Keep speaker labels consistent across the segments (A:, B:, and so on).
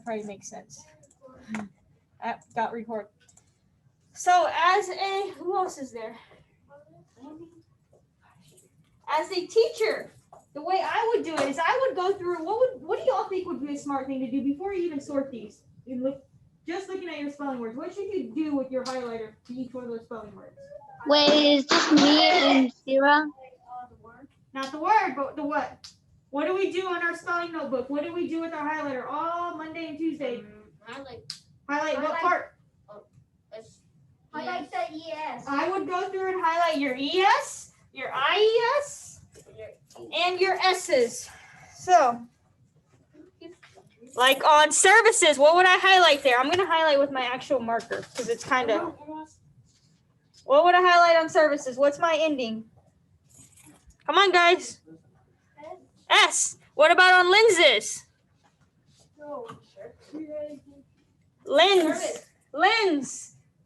A: Probably makes sense. Got record. So who else is there? As a teacher, the way I would do it is I would go through what do y'all think would be a smart thing to do before you even sort these? Just looking at your spelling words, what should you do with your highlighter to each one of those spelling words?
B: Wait, is this me and Sarah?
A: Not the word, but the what? What do we do on our spelling notebook? What do we do with our highlighter all Monday and Tuesday? Highlight what part?
C: Highlight that ES.
A: I would go through and highlight your ES, your IES, and your S's. So, like on services, what would I highlight there? I'm going to highlight with my actual marker because it's kind of... What would I highlight on services? What's my ending? Come on, guys. S. What about on lenses? Lens.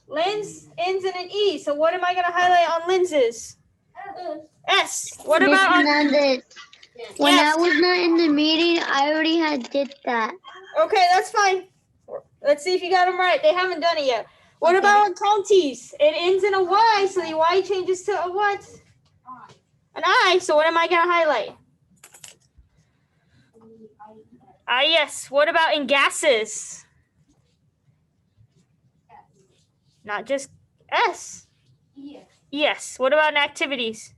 A: Lens ends in an E. So what am I going to highlight on lenses? S. What about on...
B: When I was not in the meeting, I already did that.
A: Okay, that's fine. Let's see if you got them right. They haven't done it yet. What about on counties? It ends in a Y, so the Y changes to a what? An I. So what am I going to highlight? Yes. What about in gases? Not just S. Yes. What about in activities?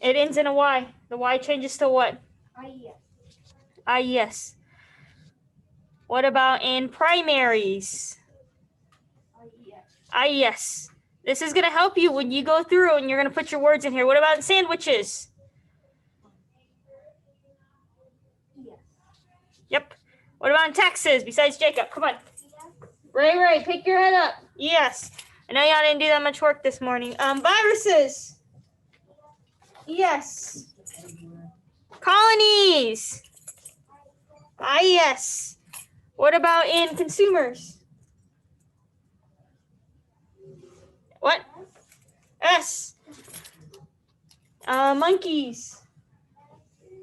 A: It ends in a Y. The Y changes to what? IES. What about in primaries? IES. This is going to help you when you go through and you're going to put your words in here. What about in sandwiches? Yep. What about in taxes besides Jacob? Come on. Ray, pick your head up. Yes. I know y'all didn't do that much work this morning. Viruses. Yes. Colonies. Yes. What about in consumers? What? S. Monkeys.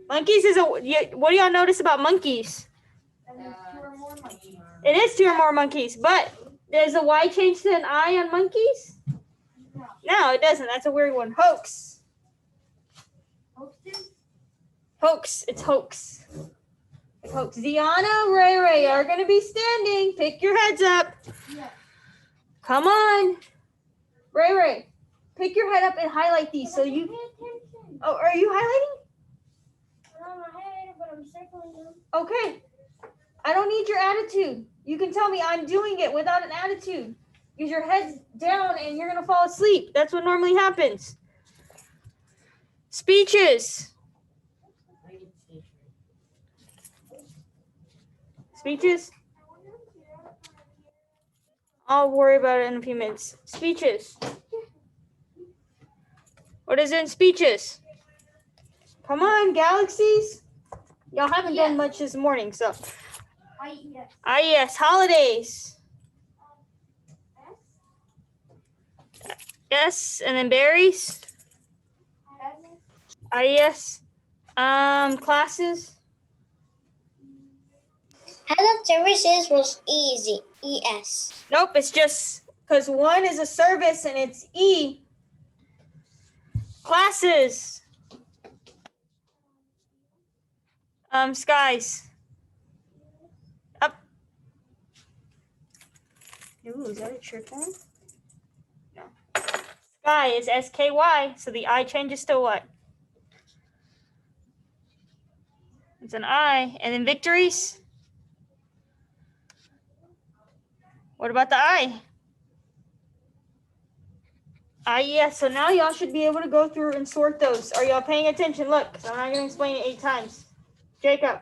A: Monkeys is what do y'all notice about monkeys? It is 2 or more monkeys, but does the Y change to an I on monkeys? No, it doesn't. That's a weird one. Hoax. Hoax. It's hoax. Hoax. Ziana, Ray are going to be standing. Pick your heads up. Come on. Ray, pick your head up and highlight these. So you... Oh, are you highlighting? Okay. I don't need your attitude. You can tell me I'm doing it without an attitude. Use your heads down and you're going to fall asleep. That's what normally happens. Speeches. Speeches? I'll worry about it in a few minutes. Speeches. What is in speeches? Come on, galaxies. Y'all haven't done much this morning, so. Yes. Holidays. Yes, and then berries. Yes. Classes.
B: Head of services was easy. ES.
A: Nope, it's just because one is a service and it's E. Classes. Skies. Up. Ooh, is that a triple? No. Sky is SKY, so the I changes to what? It's an I. And then victories. What about the I? Yes. So now y'all should be able to go through and sort those. Are y'all paying attention? Look, I'm not going to explain it 8 times. Jacob.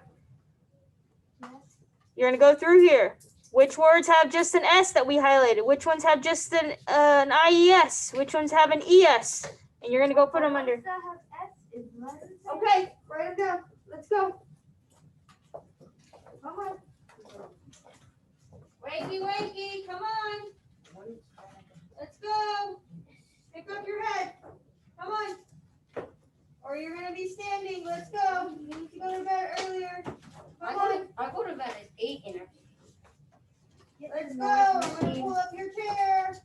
A: You're going to go through here. Which words have just an S that we highlighted? Which ones have just an IES? Which ones have an ES? And you're going to go put them under. Okay, write them down. Let's go. Come on. Wakey, come on. Let's go. Pick up your head. Come on. Or you're gonna be standing. Let's go. You need to go to bed earlier. Come on.
C: I go to bed at 8 and
A: Let's go. I'm gonna pull up your chair.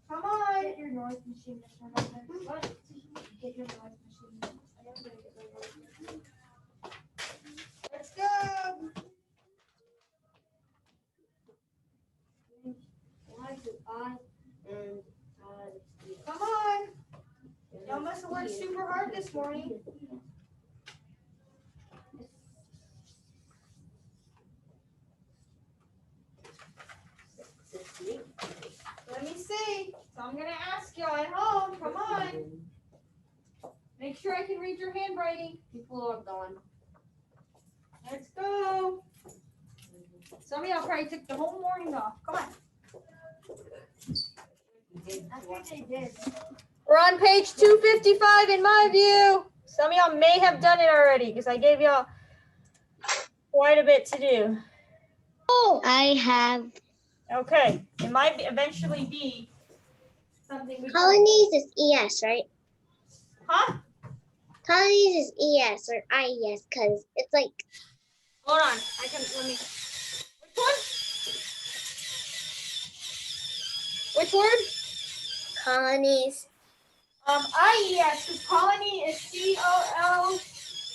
A: Come on.
D: Get your noise machine. What? Get your noise machine.
A: Let's go.
C: why do I and
A: Come on. Y'all must have worked super hard this morning. Let me see. So I'm gonna ask y'all at home. Come on. Make sure I can read your handwriting.
C: people are gone.
A: Let's go. Some of y'all probably took the whole morning off. Come on.
D: I think they did.
A: We're on page 255 in my view. Some of y'all may have done it already because I gave y'all quite a bit to do.
B: Oh, I have.
A: Okay. It might eventually be something we
B: Colonies is ES, right?
A: Huh?
B: Colonies is ES or IES because it's like.
A: Hold on. Let me. Which word?
B: Colonies.
A: IES, because colony is COLONY.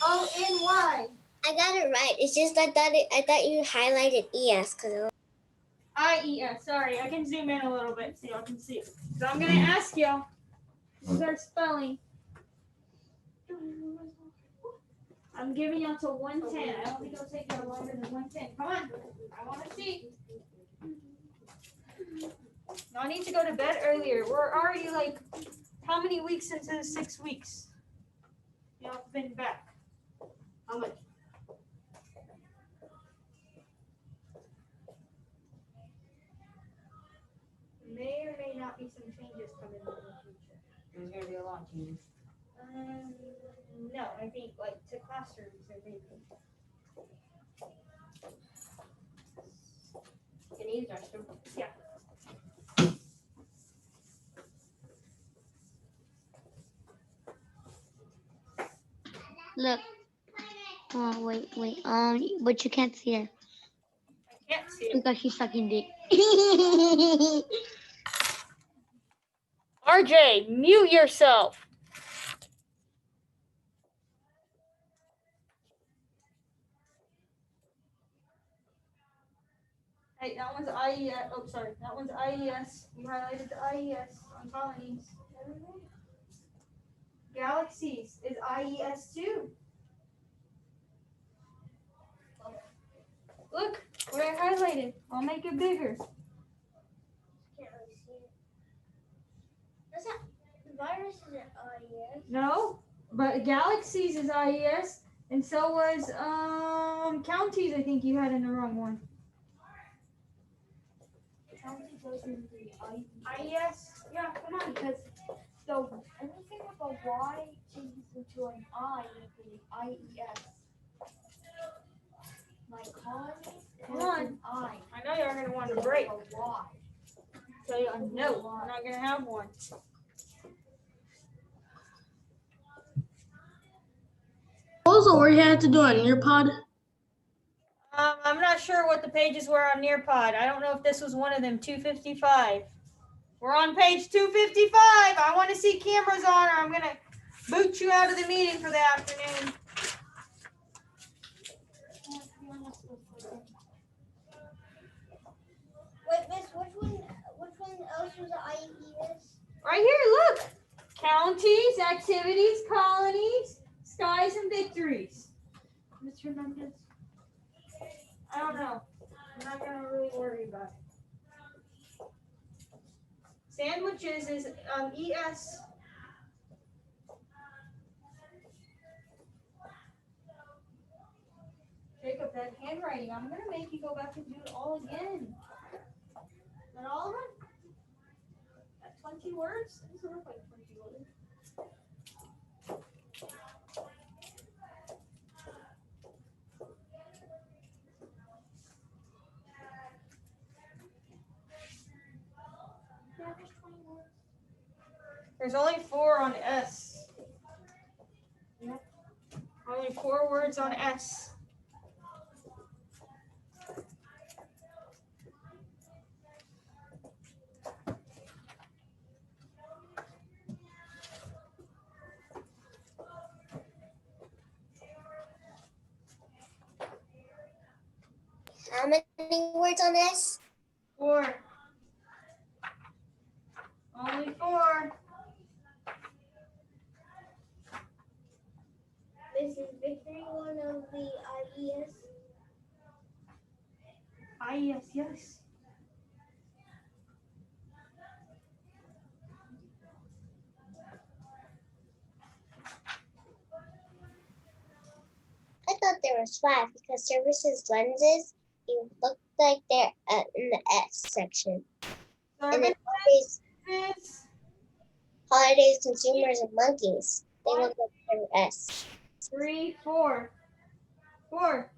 B: I got it right. It's just I thought you highlighted ES because.
A: IES. Sorry, I can zoom in a little bit so y'all can see. So I'm gonna ask y'all. This is our spelling. I'm giving y'all till 110. I don't think it'll take y'all longer than 110. Come on. I want to see. Y'all need to go to bed earlier. We're already like how many weeks into the 6 weeks? Y'all been back.
C: How much?
A: May or may not be some changes coming in the future.
C: There's gonna be a lot of changes.
A: No, I think like to classrooms or maybe.
C: Can you use our restroom?
A: Yeah.
B: Look. Oh wait. But you can't see her
A: I can't see it.
B: because she's sucking dick.
A: RJ, mute yourself. Hey, that one's IES. Oh, sorry. That one's IES. You highlighted the IES on colonies. Galaxies is IES too. Look what I highlighted. I'll make it bigger.
D: Can't really see it. That's not. The virus is an IES.
A: No, but galaxies is IES, and so was counties. I think you had in the wrong one.
D: County goes into the
A: IES. Yeah, come on.
D: because the anything with a Y changes into an I would be IES. Like colonies
A: Come
D: is
A: on.
D: an I.
A: I know you're gonna want a break.
D: A Y.
A: Tell you no, we're not gonna have one.
E: Also, where you had to do a Nearpod?
A: I'm not sure what the pages were on Nearpod. I don't know if this was one of them. 255. We're on page 255. I want to see cameras on, or I'm gonna boot you out of the meeting for the afternoon.
D: Wait, Miss, which one else was IES?
A: Right here, look. Counties, activities, colonies, skies, and victories.
D: Mr. Mendez?
A: I don't know. I'm not gonna really worry about it. Sandwiches is ES. Jacob, that handwriting, I'm gonna make you go back and do it all again. Not all of them? That 20 words? It doesn't look like 20 words.
D: Yeah, there's 20 words.
A: There's only 4 on S.
D: Yep.
A: Only 4 words on S.
D: How many words on S?
A: 4. Only 4.
D: This is Victory one of the IES.
A: Yes, yes.
D: I thought there was 5 because services lenses, you look like they're in the S section. And then holidays, consumers, and monkeys. They look like they're S.
A: 3, 4. 4.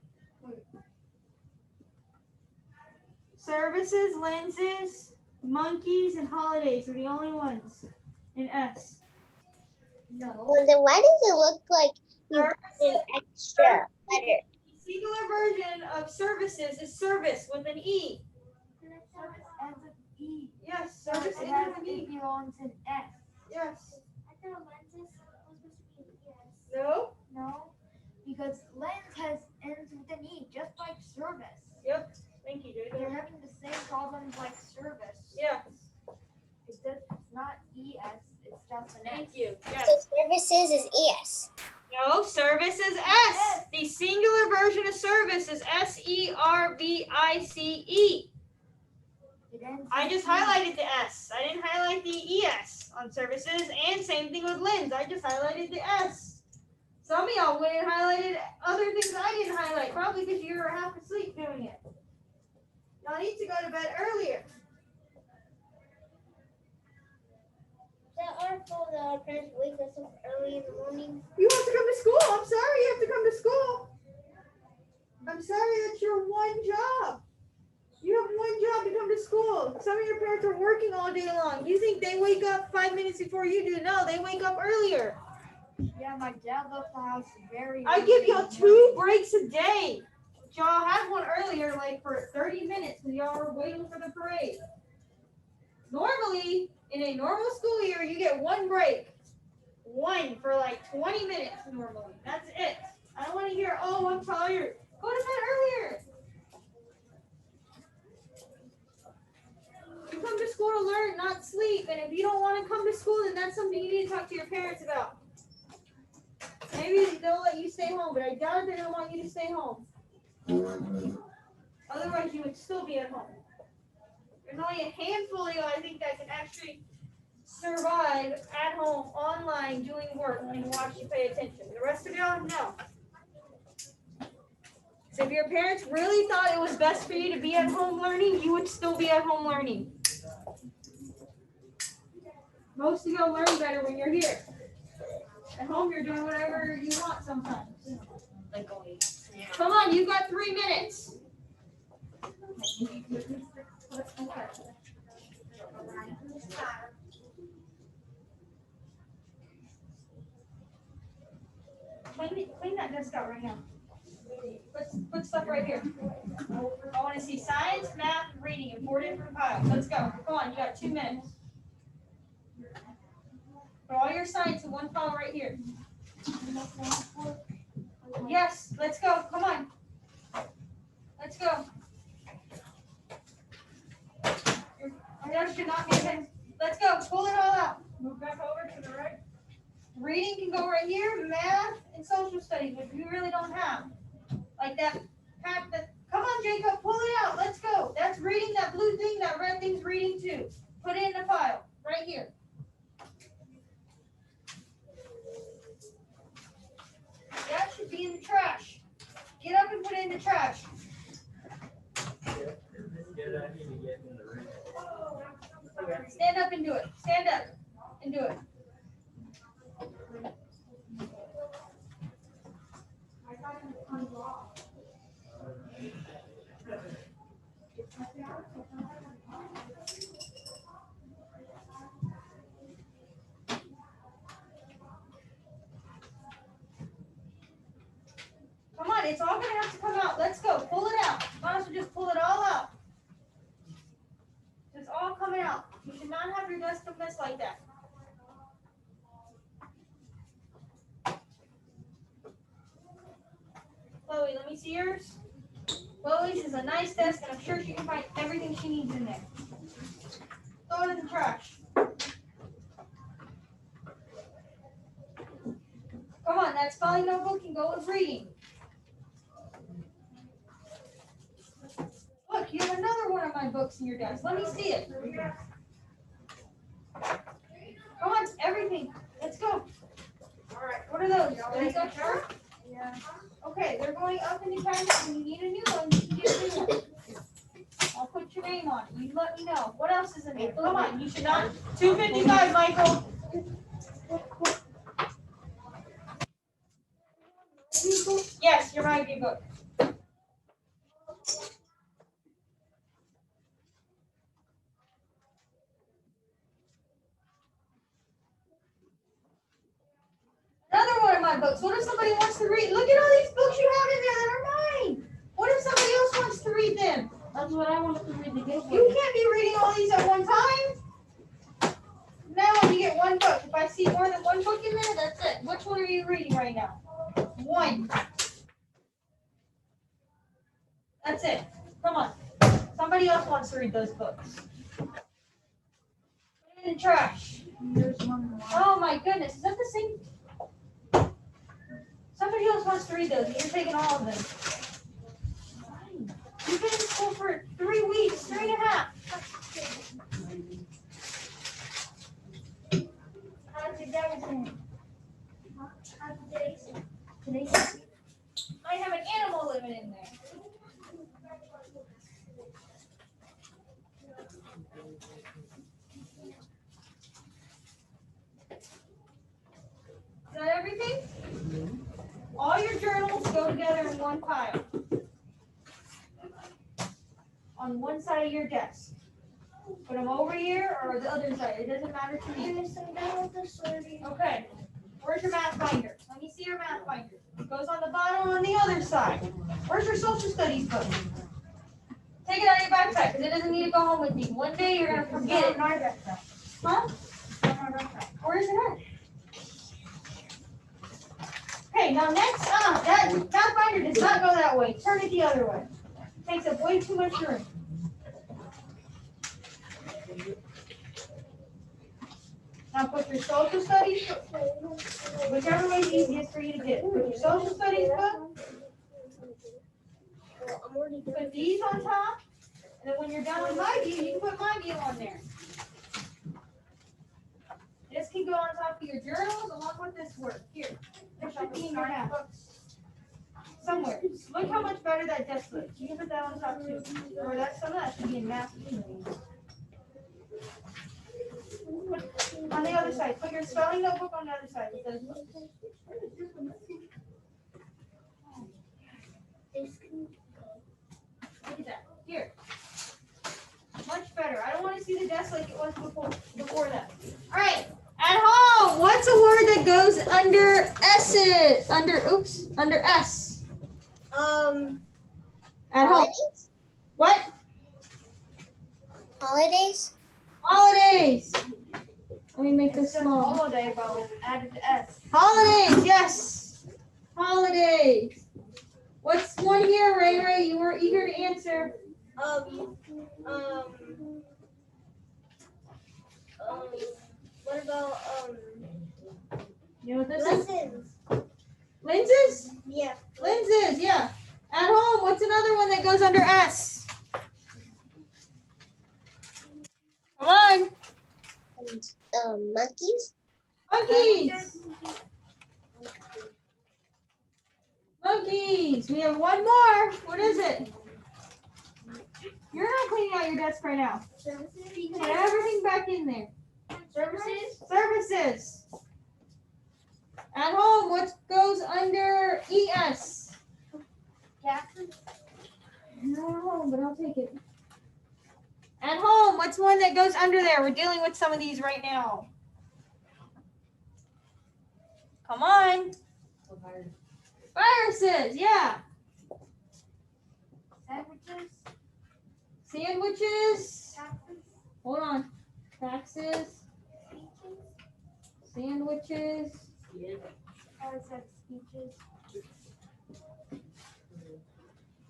A: Services, lenses, monkeys, and holidays are the only ones in S.
C: No.
D: Well, then why does it look like you put an extra letter?
A: The singular version of services is service with an E.
C: Service ends with E.
A: Yes, service
C: It
A: ends with an
C: it
A: E.
C: belongs in S.
A: Yes.
D: I thought lenses was supposed to be yes.
A: No?
C: No, because lens ends with an E, just like service.
A: Yep. Thank you, Jacob.
C: They're having the same problems like service.
A: Yeah.
C: It's not ES, it's just an S.
A: Thank you.
D: So
A: Yes.
D: services is ES.
A: No, service is S. The singular version of service is SERVICE.
C: It ends
A: I
C: with
A: just
C: E.
A: highlighted the S. I didn't highlight the ES on services, and same thing with lens. I just highlighted the S. Some of y'all went and highlighted other things I didn't highlight, probably because you were half asleep doing it. Y'all need to go to bed earlier.
D: Is that our fault that our parents wake us up early in the morning?
A: You have to come to school. I'm sorry you have to come to school. I'm sorry that's your one job. You have one job to come to school. Some of your parents are working all day long. You think they wake up 5 minutes before you do? No, they wake up earlier.
C: Yeah, my dad left the house very
A: I
C: early
A: give
C: in
A: y'all
C: the
A: 2
C: morning.
A: breaks a day. Y'all had one earlier, like for 30 minutes, when y'all were waiting for the parade. Normally, in a normal school year, you get 1 break. 1 for like 20 minutes normally. That's it. I don't want to hear, oh, I'm tired. Go to bed earlier. You come to school to learn, not sleep. And if you don't want to come to school, then that's something you need to talk to your parents about. Maybe they'll let you stay home, but I doubt they don't want you to stay home. Otherwise, you would still be at home. There's only a handful of you, I think, that can actually survive at home, online, doing work, and watch you pay attention. The rest of y'all, no. So if your parents really thought it was best for you to be at home learning, you would still be at home learning. Most of y'all learn better when you're here. At home, you're doing whatever you want sometimes.
C: Like going.
A: Come on, you've got 3 minutes. Clean that desk out right now. Put stuff right here. I want to see science, math, reading in 4 different piles. Let's go. Come on, you got 2 minutes. Put all your science in 1 pile right here. Yes, let's go. Come on. Let's go. Your desk should not be in. Let's go. Pull it all out. Move back over to the right. Reading can go right here. Math and social studies, which we really don't have. Like that. Come on, Jacob. Pull it out. Let's go. That's reading. That blue thing. That red thing's reading too. Put it in the pile. Right here. That should be in the trash. Get up and put it in the trash. Stand up and do it. Stand up and do it. It's all gonna have to come out. Let's go. Pull it out. Might as well just pull it all out. It's all coming out. You should not have your desk a mess like that. Chloe, let me see yours. Chloe's is a nice desk, and I'm sure she can find everything she needs in there. Throw it in the trash. Come on, that spelling notebook can go with reading. Look, you have another one of my books in your desk. Let me see it. Come on, everything. Let's go. All right. What are those? Are these extra?
C: Yeah.
A: Okay, they're going up in the cabinet. When you need a new one, you can get a new one. I'll put your name on it. You let me know. What else is in there? Come on, you should not. 255, Michael. Yes, your ID book. Another one of my books. What if somebody wants to read? Look at all these books you have in there that are mine. What if somebody else wants to read them?
E: That's what I wanted to read the gift.
A: You can't be reading all these at one time. Now you get one book. If I see more than one book in there, that's it. Which one are you reading right now? One. That's it. Come on. Somebody else wants to read those books. Put it in the trash.
C: There's one more.
A: Oh my goodness. Is that the same? Somebody else wants to read those, and you're taking all of them. Fine. You've been in school for 3 weeks, 3.5.
C: How's your day going? How's your day? Today's
A: I have an animal living in there. Is that everything? All your journals go together in one pile. On one side of your desk. Put them over here or the other side. It doesn't matter to me. Okay. Where's your math binder? Let me see your math binder. It goes on the bottom on the other side. Where's your social studies book? Take it out of your backpack because it doesn't need to go home with you. One day you're going to forget it. Huh? Where's it at? Okay, now next, that math binder does not go that way. Turn it the other way. It takes up way too much room. Now put your social studies, whichever way is easiest for you to get. Put your social studies book. Put these on top. And then when you're done with my view, you can put my view on there. This can go on top of your journals along with this work. Here, it should be in your math. Somewhere. Look how much better that desk looks. You can put that on top too. Or that some of that should be in math too. On the other side. Put your spelling notebook on the other side. Look at that. Here. Much better. I don't want to see the desk like it was before that. All right. At home, what's a word that goes under S? Under S. At home.
D: Holidays?
A: What?
D: Holidays?
A: Holidays. Let me make this small.
C: holiday, but added to S.
A: Holidays, yes. Holidays. What's one here, Ray Ray? You were eager to answer.
D: What about,
A: You know what this is?
D: lessons?
A: Lenses?
D: Yeah.
A: Lenses, yeah. At home, what's another one that goes under S? Come on.
D: And, monkeys?
A: Monkeys. Monkeys. We have one more. What is it? You're not cleaning out your desk right now. Put everything back in there.
C: Services?
A: Services. At home, what goes under ES?
C: Captain?
A: Not at home, but I'll take it. At home, what's one that goes under there? We're dealing with some of these right now. Come on. Viruses, yeah.
C: Sandwiches.
A: Sandwiches.
C: Taxes.
A: Hold on. Taxes.
C: Speeches.
A: Sandwiches.
C: Oh, it said speeches.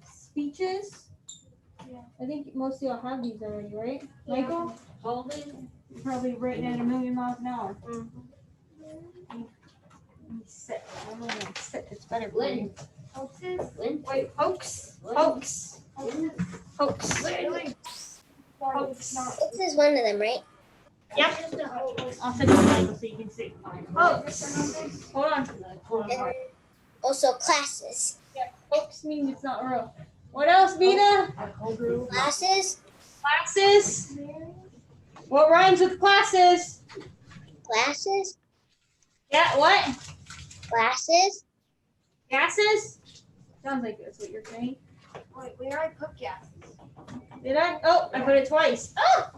A: Speeches.
C: Yeah.
A: I think most of y'all have these already, right? Michael? Holden? You're probably writing at 1,000,000 miles an hour. Let me sit. I'm gonna sit. It's better for you.
C: Hoaxes.
A: Wait, hoax. Hoax.
C: Hoaxes.
A: Hoax.
C: Hoax.
D: This is one of them, right?
A: Yep. I'll send you the Michael so you can see. Hoax. Hold on.
D: And also classes.
A: Hoax means it's not real. What else, Vina?
D: Classes.
A: Classes. What rhymes with classes?
D: Glasses.
A: Yeah, what?
D: Glasses.
A: Gases? Sounds like that's what you're saying.
C: Wait, where I put gases?
A: Did I? Oh, I put it twice. Oh!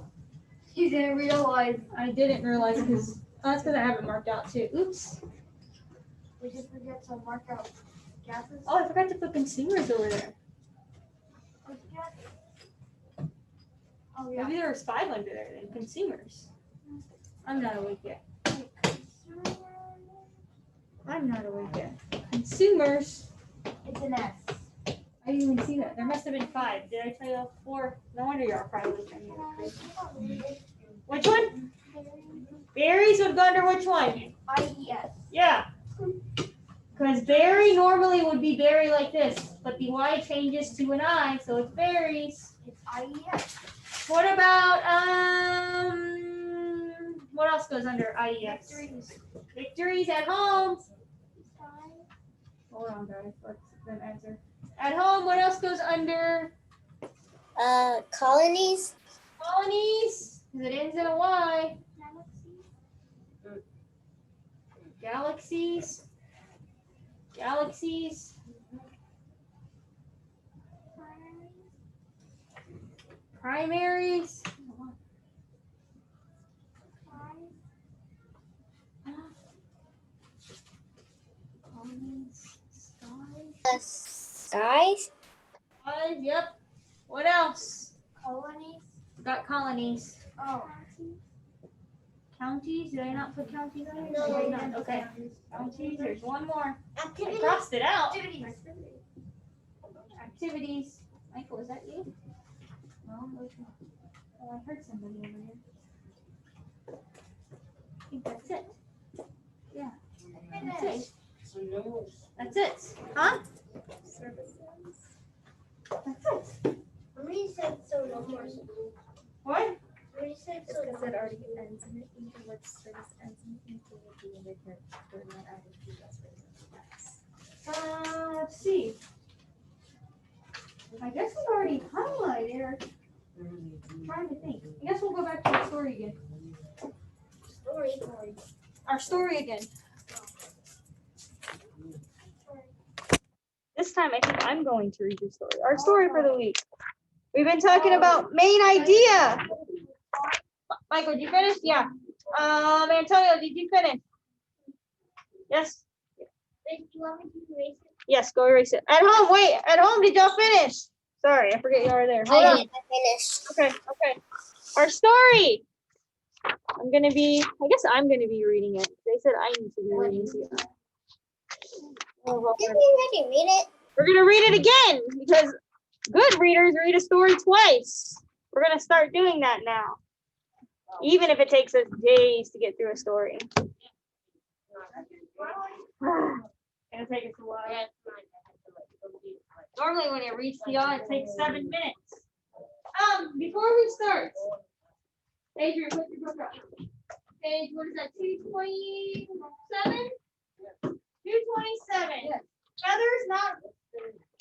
C: You didn't realize.
A: I didn't realize because that's because I have it marked out too. Oops.
C: We just forget to mark out gases.
A: Oh, I forgot to put consumers over there.
C: Oh yeah.
A: Maybe there was 5 under there then. Consumers. I'm not awake yet. I'm not awake yet. Consumers.
C: It's an S.
A: I didn't even see that. There must have been 5. Did I tell you 4? No wonder you're probably trying to. Which one? Berries would go under which one?
C: IES.
A: Yeah. Because berry normally would be berry like this, but the Y changes to an I, so it's berries.
C: It's IES.
A: What about what else goes under IES?
C: Victories.
A: Victories at home. Hold on, guys. Let's then answer. At home, what else goes under
D: Colonies.
A: colonies? Because it ends in a Y. Galaxies. Galaxies. Primaries.
D: Skies.
A: Yep. What else?
C: Colonies.
A: Got colonies.
C: Oh.
A: Counties? Did I not put counties on here?
D: No,
A: I did
D: you
A: not. Okay. Counties. There's one more. I
D: Activity.
A: crossed it out.
C: Activities.
A: Activities. Michael, is that you? No. Oh, I heard somebody over here. I think that's it. Yeah. That's it. That's it. Huh? That's it.
D: Somebody said so no more.
A: What?
D: Somebody said
F: It's
D: so
F: because
D: no
F: it
D: more.
F: already ends in an E, or what service ends in an E, so it would be in the third one added to that service.
A: Let's see. I guess we already highlighted. I'm trying to think. I guess we'll go back to the story again.
D: Story.
A: Our story again. This time I think I'm going to read the story. Our story for the week. We've been talking about main idea. Michael, did you finish? Yeah. Antonio, did you finish? Yes.
D: Wait, do you want me to erase it?
A: Yes, go erase it. At home, wait. At home, did y'all finish? Sorry, I forget you are there. Hold
D: I
A: on.
D: did. I finished.
A: Okay. Our story. I guess I'm gonna be reading it. They said I need to be reading it. Oh, well,
D: Did we already read it?
A: we're gonna read it again because good readers read a story twice. We're gonna start doing that now. Even if it takes us days to get through a story. It'll take us a while. Normally when it reads to y'all, it takes 7 minutes. Before we start, Adrian, put your book up. Page, what is that, 227? 227. Feathers not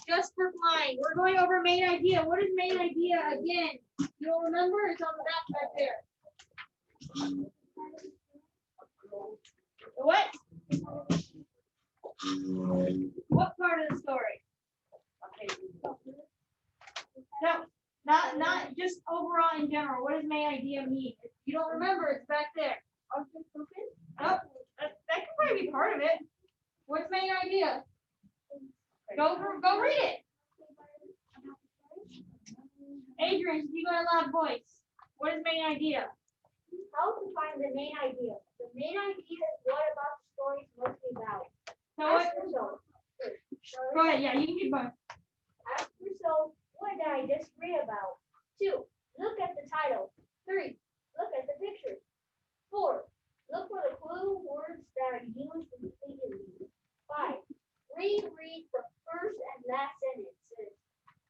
A: just for flying. We're going over main idea. What is main idea again? You'll remember it's on the back right there. The what? What part of the story? No, not just overall in general. What does main idea mean? If you don't remember, it's back there. Oh, that could probably be part of it. What's main idea? Go read it. Adrian, you got a loud voice. What is main idea?
C: How to find the main idea. The main idea is what about the story is mostly about.
A: So what?
C: Ask yourself.
A: Go ahead. Yeah, you can keep going.
C: Ask yourself, what did I just read about? 2. Look at the title. 3. Look at the picture. 4. Look for the clue words that are used repeatedly. 5. Reread the first and last sentences,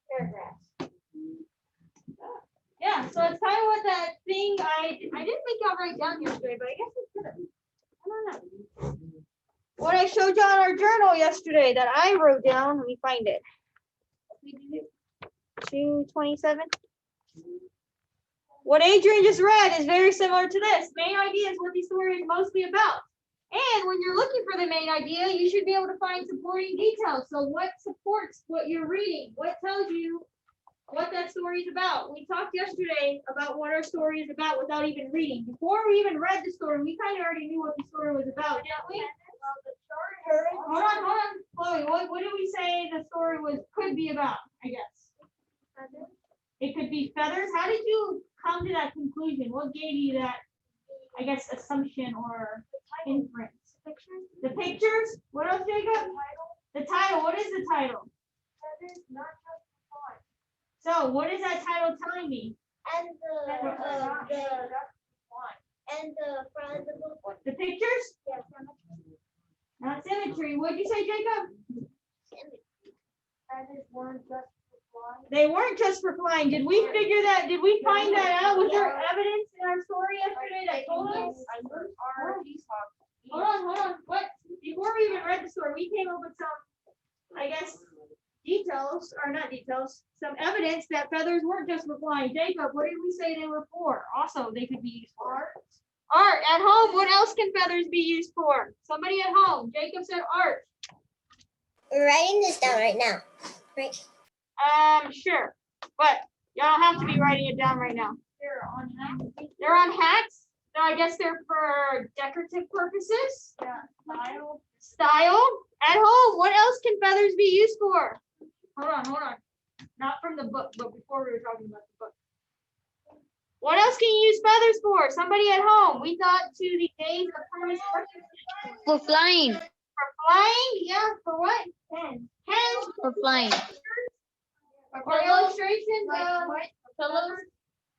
C: paragraphs.
A: Yeah, so it's kind of what that thing I didn't think I'll write down yesterday, but I guess I could have. I don't know. What I showed you on our journal yesterday that I wrote down, let me find it. 227. What Adrian just read is very similar to this. Main idea is what the story is mostly about. And when you're looking for the main idea, you should be able to find supporting details. So what supports what you're reading? What tells you what that story is about? We talked yesterday about what our story is about without even reading. Before we even read the story, we kind of already knew what the story was about, didn't we? Hold on. Chloe, what did we say the story could be about, I guess? It could be feathers. How did you come to that conclusion? What gave you that, I guess, assumption or inference? The pictures? What else, Jacob? The title. What is the title? So what is that title telling me?
D: And the front of the book.
A: The pictures?
D: Yes.
A: Not symmetry. What'd you say, Jacob? They weren't just for flying. Did we figure that? Did we find that out? Was there evidence in our story yesterday that told us? Hold on. What? Before we even read the story, we came up with some, I guess, details, or not details, some evidence that feathers weren't just for flying. Jacob, what did we say they were for? Also, they could be used for art. Art. At home, what else can feathers be used for? Somebody at home. Jacob said art.
D: We're writing this down right now. Right.
A: Sure. But y'all don't have to be writing it down right now.
C: They're on hats.
A: They're on hats. So I guess they're for decorative purposes.
C: Yeah,
A: Style. At home, what else can feathers be used for? Hold on. Not from the book, but before we were talking about the book. What else can you use feathers for? Somebody at home. We thought to the days of Hermes
B: For flying.
A: for flying. Yeah, for what? Hens.
B: For flying.
A: For illustrations. Pillows.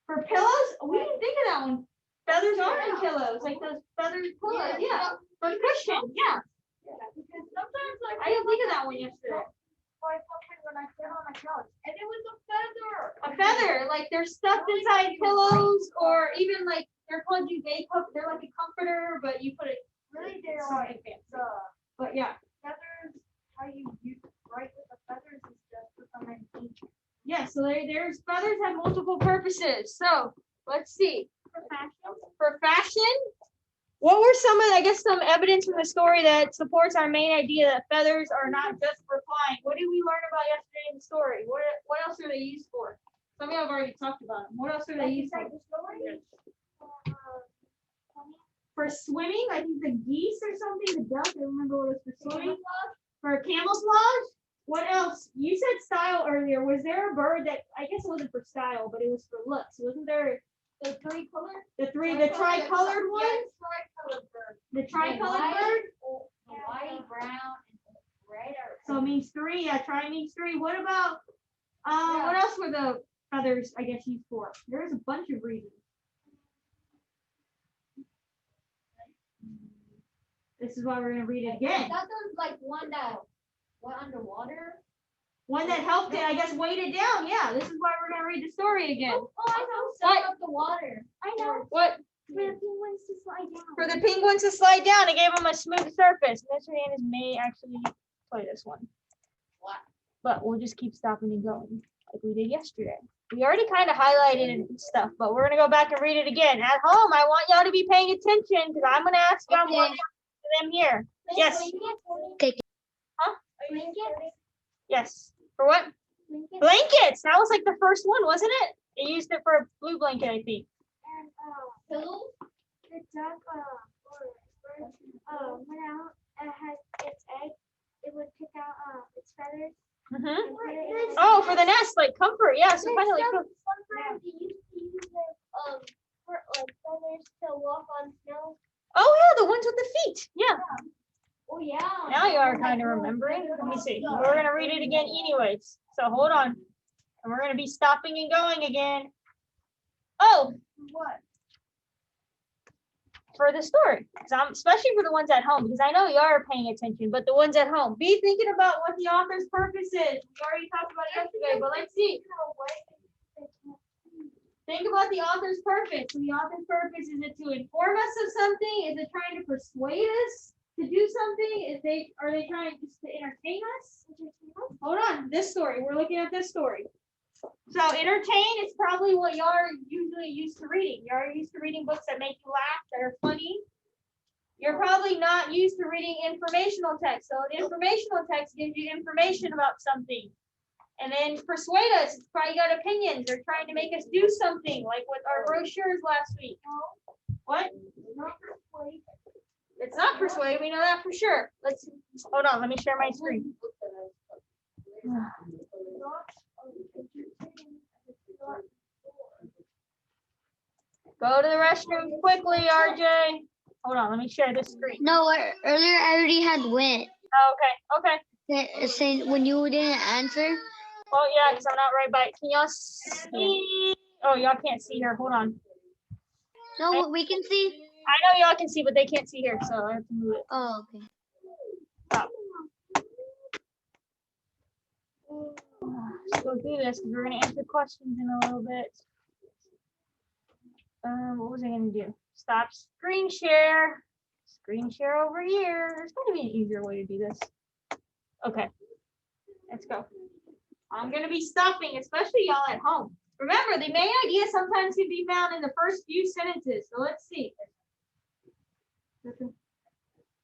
A: For pillows? We didn't think of that one. Feathers are in pillows, like those feathered pillows. Yeah. For cushion. Yeah.
C: because sometimes like
A: I didn't think of that one yesterday.
C: or something when I sit on my couch and it was a feather.
A: A feather, like they're stuffed inside pillows, or even like they're called duvet cup. They're like a comforter, but you put it.
C: Really, they're
A: Something
C: like
A: fancy.
C: the
A: But yeah,
C: feathers. How you write with the feathers is just for something ink.
A: yeah. So there's feathers have multiple purposes. So let's see.
C: For fashion.
A: For fashion, what were some evidence from the story that supports our main idea that feathers are not just for flying? What did we learn about yesterday in the story? What else are they used for? Some of you have already talked about them. What else are they used for? For swimming, I think the geese or something, the duck, I don't remember what it was for swimming. For camouflage? What else? You said style earlier. Was there a bird that, I guess it wasn't for style, but it was for looks? Wasn't there
C: The three color.
A: the tricolored one?
C: Yes, tricolored bird.
A: The tricolored
C: white,
A: bird?
C: The white, brown, and red are.
A: So it means three. Yeah, tri means three. What about, what else were the feathers, I guess, used for? There's a bunch of reasons. This is why we're gonna read it again.
C: That was like one that went underwater.
A: One that helped it, I guess, weighed it down. Yeah, this is why we're gonna read the story again.
C: Oh, I know.
A: What?
C: Suck up the water.
A: I know. What?
C: For the penguins to slide down.
A: For the penguins to slide down, it gave them a smooth surface. Mr. Hernandez may actually play this one.
C: What?
A: But we'll just keep stopping and going like we did yesterday. We already kind of highlighted and stuff, but we're gonna go back and read it again. At home, I want y'all to be paying attention because I'm gonna ask them one for them here. Yes. Huh? Yes. For what? Blankets. That was like the first one, wasn't it? They used it for a blue blanket, I think.
C: And pillows. The duck went out and had its egg. It would pick out its feathers.
A: Mm-hmm. Oh, for the nest, like comfort. Yeah, so kind of like. Yeah.
C: Oh, yeah.
A: Now you are kind of remembering. Let me see. We're gonna read it again anyways. So hold on. And we're gonna be stopping and going again. Oh,
C: What?
A: for the story. Especially for the ones at home, because I know you are paying attention, but the ones at home, be thinking about what the author's purpose is. We already talked about it yesterday, but let's see. Think about the author's purpose. And the author's purpose, is it to inform us of something? Is it trying to persuade us to do something? Are they trying just to entertain us? Hold on, this story. We're looking at this story. So entertain is probably what y'all are usually used to reading. You're used to reading books that make you laugh, that are funny. You're probably not used to reading informational text. So an informational text gives you information about something. And then persuade us, it's probably got opinions. They're trying to make us do something, like with our brochures last week. What? It's not persuade, we know that for sure. Hold on, let me share my screen. Go to the restroom quickly, RJ. Hold on, let me share this screen.
B: No, earlier I already had went.
A: Oh, okay.
B: Saying when you didn't answer.
A: Oh yeah, because I'm not right by it. Can y'all see? Oh, y'all can't see here. Hold on.
B: No, we can see.
A: I know y'all can see, but they can't see here, so I have to move it.
B: Oh, okay.
A: Stop. Let's go through this because we're gonna answer questions in a little bit. What was I gonna do? Stop screen share. Screen share over here. There's gotta be an easier way to do this. Okay, let's go. I'm gonna be stopping, especially y'all at home. Remember, the main idea sometimes can be found in the first few sentences. So let's see.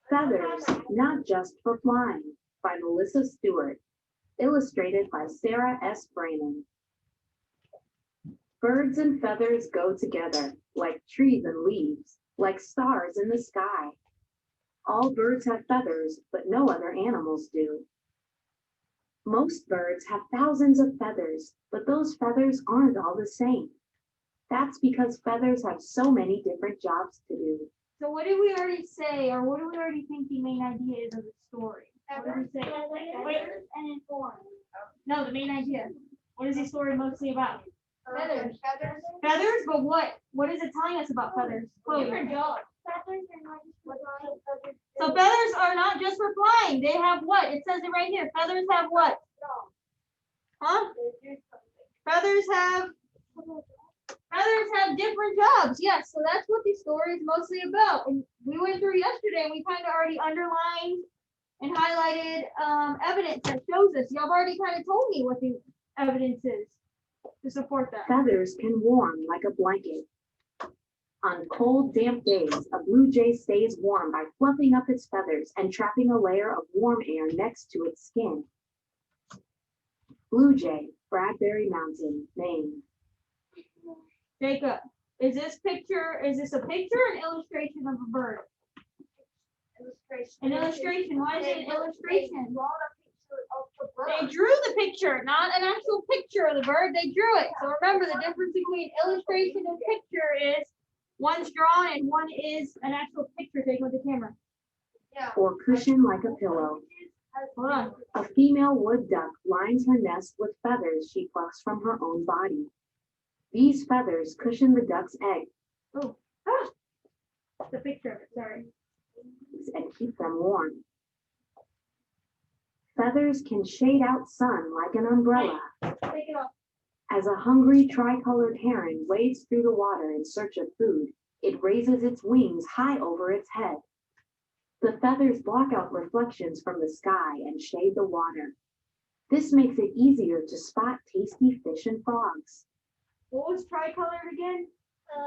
G: Feathers, Not Just for Flying, by Melissa Stewart. Illustrated by Sarah S. Brannon. Birds and feathers go together, like trees and leaves, like stars in the sky. All birds have feathers, but no other animals do. Most birds have thousands of feathers, but those feathers aren't all the same. That's because feathers have so many different jobs to do.
A: So what did we already say, or what do we already think the main idea is of the story? What did we say? Wait,
C: And inform.
A: no, the main idea. What is the story mostly about?
C: Feathers.
A: Feathers, but what? What is it telling us about feathers? Chloe.
C: Different jobs. Feathers are not just for flying.
A: So feathers are not just for flying. They have what? It says it right here. Feathers have what? Huh? Feathers have different jobs. Yes, so that's what the story is mostly about. And we went through yesterday and we kind of already underlined and highlighted evidence that shows us. Y'all already kind of told me what the evidence is to support that.
G: Feathers can warm like a blanket. On cold, damp days, a blue jay stays warm by fluffing up its feathers and trapping a layer of warm air next to its skin. Blue jay, Bradbury Mountain, Maine.
A: Jacob, is this a picture or an illustration of a bird? An illustration. Why is it an illustration? They drew the picture, not an actual picture of the bird. They drew it. So remember, the difference between illustration and picture is one's drawn and one is an actual picture taken with the camera.
G: Or cushion like a pillow.
A: Hold on.
G: A female wood duck lines her nest with feathers she plucks from her own body. These feathers cushion the duck's egg
A: Oh, the picture of it. Sorry.
G: and keep them warm. Feathers can shade out sun like an umbrella.
A: Take it off.
G: As a hungry tricolored heron wades through the water in search of food, it raises its wings high over its head. The feathers block out reflections from the sky and shade the water. This makes it easier to spot tasty fish and frogs.
A: What was tricolored again?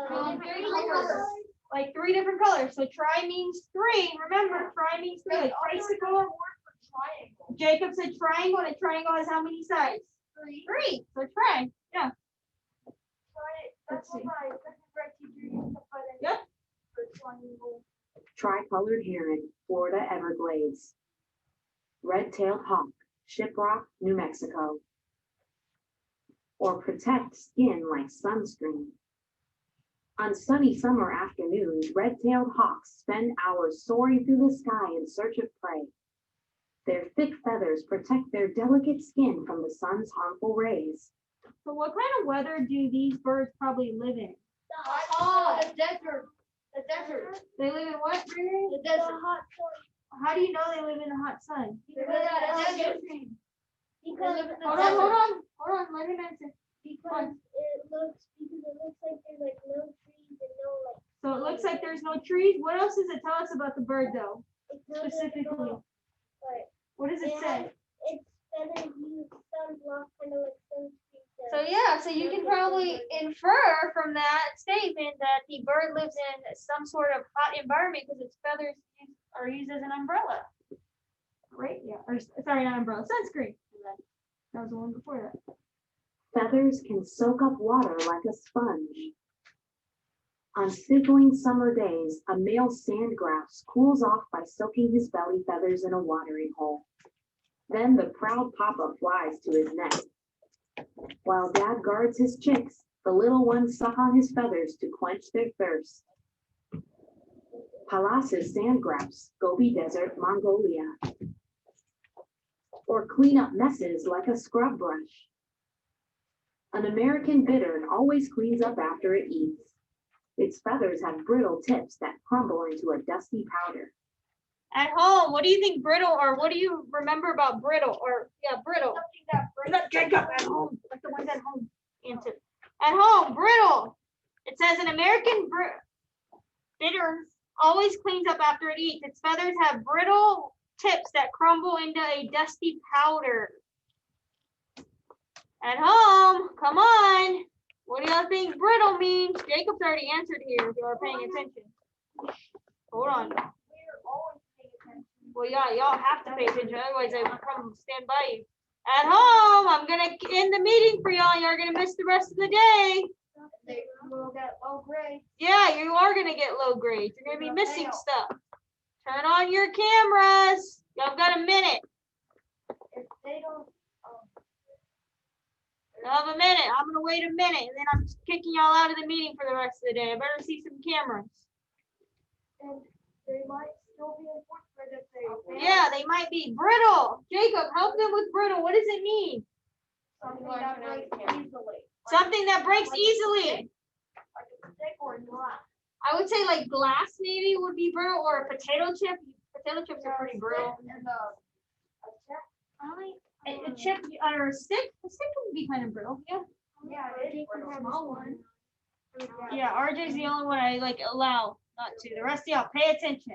C: Three
A: Like 3 different colors. So tri means 3. Remember, tri means 3. Like tricycle.
C: triangle.
A: Jacob said triangle, and a triangle has how many sides? 3. So tri. Yeah.
C: That's what my second grade teacher used to put in.
A: Yep.
C: For triangle.
G: Tricolored heron, Florida Everglades. Red-tailed hawk, Shiprock, New Mexico. Or protect skin like sunscreen. On sunny summer afternoons, red-tailed hawks spend hours soaring through the sky in search of prey. Their thick feathers protect their delicate skin from the sun's harmful rays.
A: So what kind of weather do these birds probably live in?
C: The desert. The desert.
A: They live in what?
C: The desert. Hot
A: How do you know they live in the hot sun?
C: Because
A: Hold on, let him answer.
C: because it looks like there's like no trees and no like.
A: So it looks like there's no trees. What else does it tell us about the bird though?
C: It's not
A: Specifically.
C: But
A: What does it say?
C: it's feathers use sunblock kind of like sunscreen.
A: So yeah, so you can probably infer from that statement that the bird lives in some sort of hot environment because its feathers are used as an umbrella. Right? Yeah. Or sorry, not umbrella, sunscreen. That was the one before that.
G: Feathers can soak up water like a sponge. On sizzling summer days, a male sand grouse cools off by soaking his belly feathers in a watering hole. Then the proud papa flies to his nest. While dad guards his chicks, the little ones suck on his feathers to quench their thirst. Pallas's sand grouse, Gobi Desert, Mongolia. Or clean up messes like a scrub brush. An American bittern always cleans up after it eats. Its feathers have brittle tips that crumble into a dusty powder.
A: At home, what do you think brittle, or what do you remember about brittle? Or yeah, brittle.
C: Something that
A: Not Jacob at home. Like the ones at home. Answer. At home, brittle. It says an American bittern always cleans up after it eats. Its feathers have brittle tips that crumble into a dusty powder. At home, come on. What do y'all think brittle means? Jacob's already answered here if you are paying attention. Hold on.
C: we're always paying attention.
A: Well, yeah, y'all have to pay attention, otherwise I will come stand by you. At home, I'm gonna end the meeting for y'all. You're gonna miss the rest of the day.
C: They will get low grade.
A: Yeah, you are gonna get low grades. You're gonna be missing stuff. Turn on your cameras. Y'all got a minute.
C: If they don't,
A: Y'all have a minute. I'm gonna wait a minute, and then I'm just kicking y'all out of the meeting for the rest of the day. I better see some cameras.
C: and they might still be important if they.
A: Yeah, they might be brittle. Jacob, help them with brittle. What does it mean?
C: Something that breaks easily.
A: Something that breaks easily.
C: Like a stick or a glass.
A: I would say like glass maybe would be brittle, or a potato chip. Potato chips are pretty brittle.
C: And a check.
A: A chip or a stick would be kind of brittle. Yeah.
C: Yeah, it can have small one.
A: Yeah, RJ's the only one I like allow not to. The rest of y'all pay attention.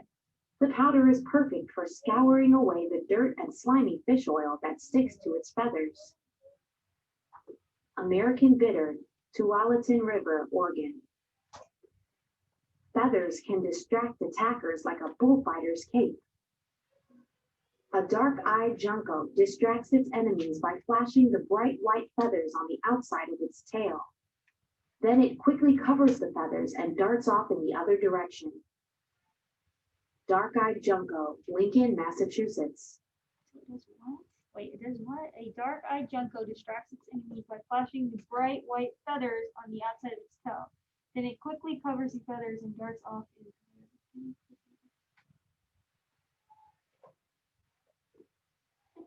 G: The powder is perfect for scouring away the dirt and slimy fish oil that sticks to its feathers. American bittern, Tualatin River, Oregon. Feathers can distract attackers like a bullfighter's cape. A dark-eyed junco distracts its enemies by flashing the bright white feathers on the outside of its tail. Then it quickly covers the feathers and darts off in the other direction. Dark-eyed junco, Lincoln, Massachusetts.
A: It does what? Wait, it does what? A dark-eyed junco distracts its enemies by flashing the bright white feathers on the outside of its tail. Then it quickly covers the feathers and darts off in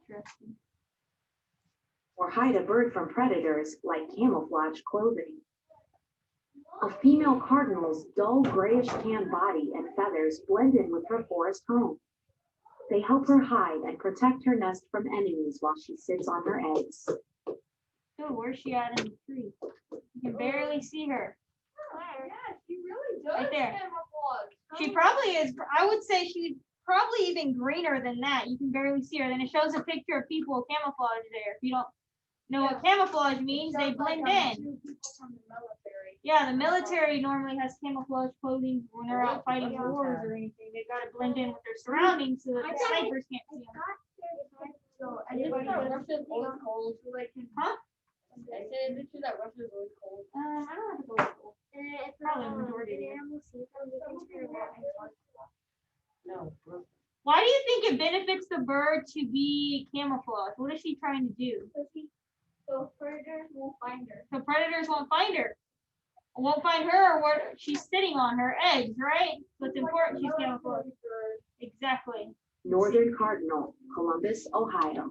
A: interesting.
G: Or hide a bird from predators like camouflage clothing. A female cardinal's dull grayish tan body and feathers blend in with her forest home. They help her hide and protect her nest from enemies while she sits on her eggs.
A: Oh, where's she at in the tree? You can barely see her.
C: Yeah, she really does.
A: Right there.
C: camouflage.
A: She probably is, I would say she's probably even greener than that. You can barely see her. Then it shows a picture of people with camouflage there. If you don't know what camouflage means, they blend in.
C: Two people from the military.
A: Yeah, the military normally has camouflage clothing when they're out fighting wars or anything. They've got to blend in with their surroundings so that the snipers can't see them.
C: So anybody
F: Russia's always cold.
C: so they can.
A: Huh?
F: I said, did you that Russia's always cold?
A: I don't have to go to school. Probably a majority of it.
F: No.
A: Why do you think it benefits the bird to be camouflaged? What is she trying to do?
C: So predators won't find her.
A: So predators won't find her. I won't find her where she's sitting on her eggs, right? So it's important she's camouflaged. Exactly.
G: Northern cardinal, Columbus, Ohio.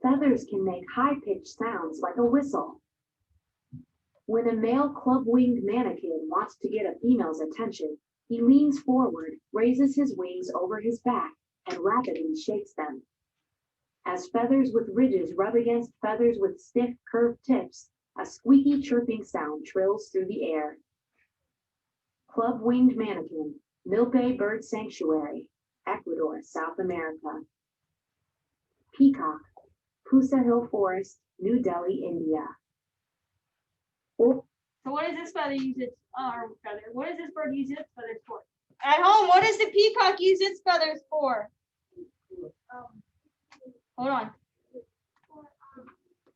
G: Feathers can make high-pitched sounds like a whistle. When a male club-winged mannequin wants to get a female's attention, he leans forward, raises his wings over his back, and rapidly shakes them. As feathers with ridges rub against feathers with stiff, curved tips, a squeaky chirping sound trills through the air. Club-winged mannequin, Milpe Bird Sanctuary, Ecuador, South America. Peacock, Pusa Hill Forest, New Delhi, India.
A: So what does this feather use its feather? What does this bird use its feathers for? At home, what does the peacock use its feathers for? Hold on.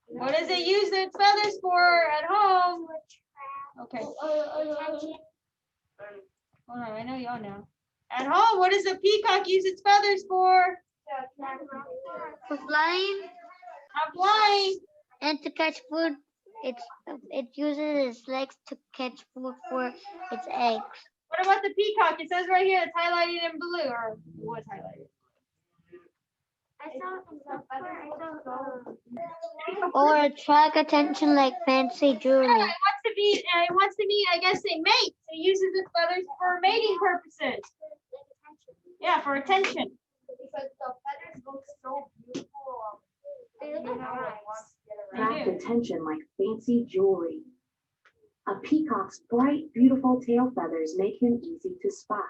A: What does it use its feathers for at home? Okay. Hold on, I know y'all know. At home, what does the peacock use its feathers for?
B: For flying
A: I'm flying.
B: and to catch food, it uses its legs to catch food for its eggs.
A: What about the peacock? It says right here it's highlighted in blue, or was highlighted.
B: Or attract attention like fancy jewelry.
A: It wants to be, I guess, a mate. So it uses its feathers for mating purposes. Yeah, for attention.
C: Because the feathers look so beautiful. They look nice.
G: Attract attention like fancy jewelry. A peacock's bright, beautiful tail feathers make him easy to spot.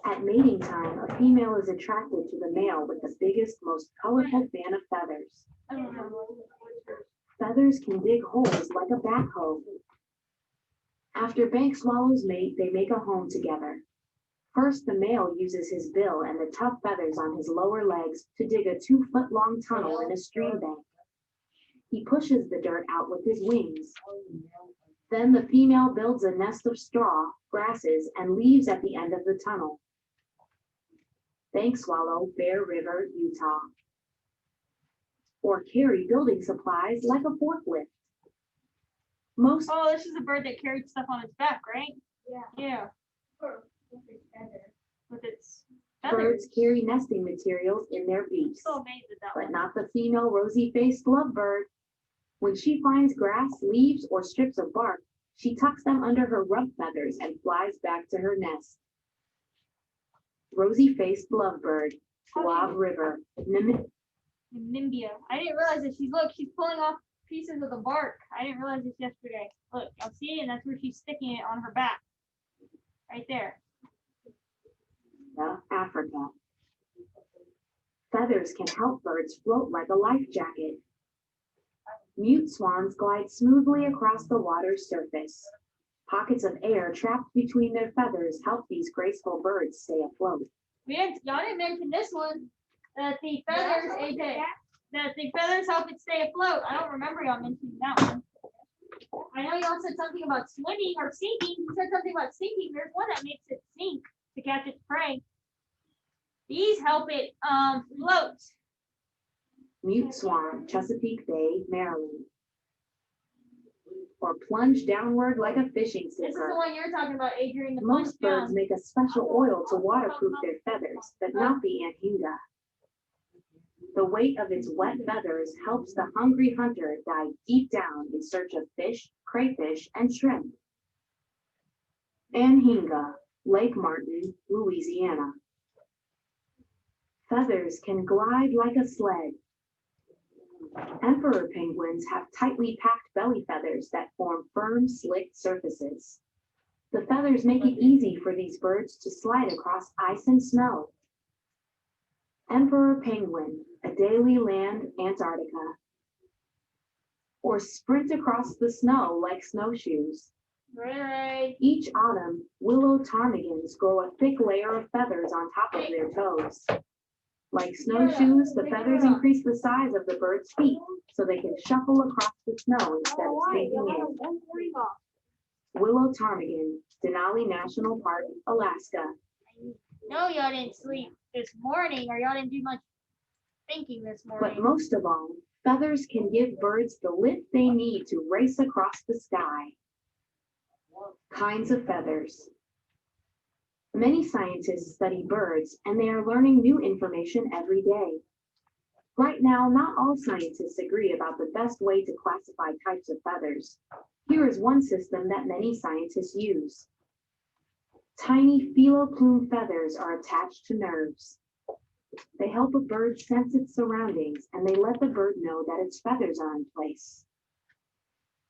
G: At mating time, a female is attracted to the male with the biggest, most colorful fan of feathers. Feathers can dig holes like a backhoe. After bank swallows mate, they make a home together. First, the male uses his bill and the tough feathers on his lower legs to dig a 2-foot-long tunnel in a stream bank. He pushes the dirt out with his wings. Then the female builds a nest of straw, grasses, and leaves at the end of the tunnel. Bank swallow, Bear River, Utah. Or carry building supplies like a forklift. Most
A: Oh, this is a bird that carried stuff on its back, right? Yeah. With its feathers.
G: birds carry nesting materials in their beaks,
A: So amazed at that
G: but
A: one.
G: not the female rosy-faced lovebird. When she finds grass, leaves, or strips of bark, she tucks them under her rump feathers and flies back to her nest. Rosy-faced lovebird, Guave River,
A: Namibia. I didn't realize that she's pulling off pieces of the bark. I didn't realize this yesterday. Look, I'll see, and that's where she's sticking it on her back. Right there.
G: Africa. Feathers can help birds float like a life jacket. Mute swans glide smoothly across the water's surface. Pockets of air trapped between their feathers help these graceful birds stay afloat.
A: Y'all didn't mention this one. That the feathers, AJ, that the feathers help it stay afloat. I don't remember y'all mentioning that one. I know y'all said something about swimming or sinking. You said something about sinking. There's one that makes it sink to catch its prey. These help it float.
G: Mute swan, Chesapeake Bay, Maryland. Or plunge downward like a fishing
A: This is the
G: sinker.
A: one you're talking about, Adrian. The
G: Most
A: plunge
G: birds
A: down.
G: make a special oil to waterproof their feathers, but not the anhinga. The weight of its wet feathers helps the hungry hunter dive deep down in search of fish, crayfish, and shrimp. Anhinga, Lake Martin, Louisiana. Feathers can glide like a sled. Emperor penguins have tightly packed belly feathers that form firm, slick surfaces. The feathers make it easy for these birds to slide across ice and snow. Emperor penguin, Adelie Land, Antarctica. Or sprint across the snow like snowshoes.
A: Right.
G: Each autumn, willow ptarmigans grow a thick layer of feathers on top of their toes. Like snowshoes, the feathers increase the size of the bird's feet so they can shuffle across the snow instead of sinking in. Willow ptarmigan, Denali National Park, Alaska.
A: No, y'all didn't sleep this morning, or y'all didn't do much thinking this morning.
G: But most of all, Feathers can give birds the lift they need to race across the sky. Kinds of feathers. Many scientists study birds, and they are learning new information every day. Right now, not all scientists agree about the best way to classify types of feathers. Here is one system that many scientists use. Tiny filoplume feathers are attached to nerves. They help a bird sense its surroundings, and they let the bird know that its feathers are in place.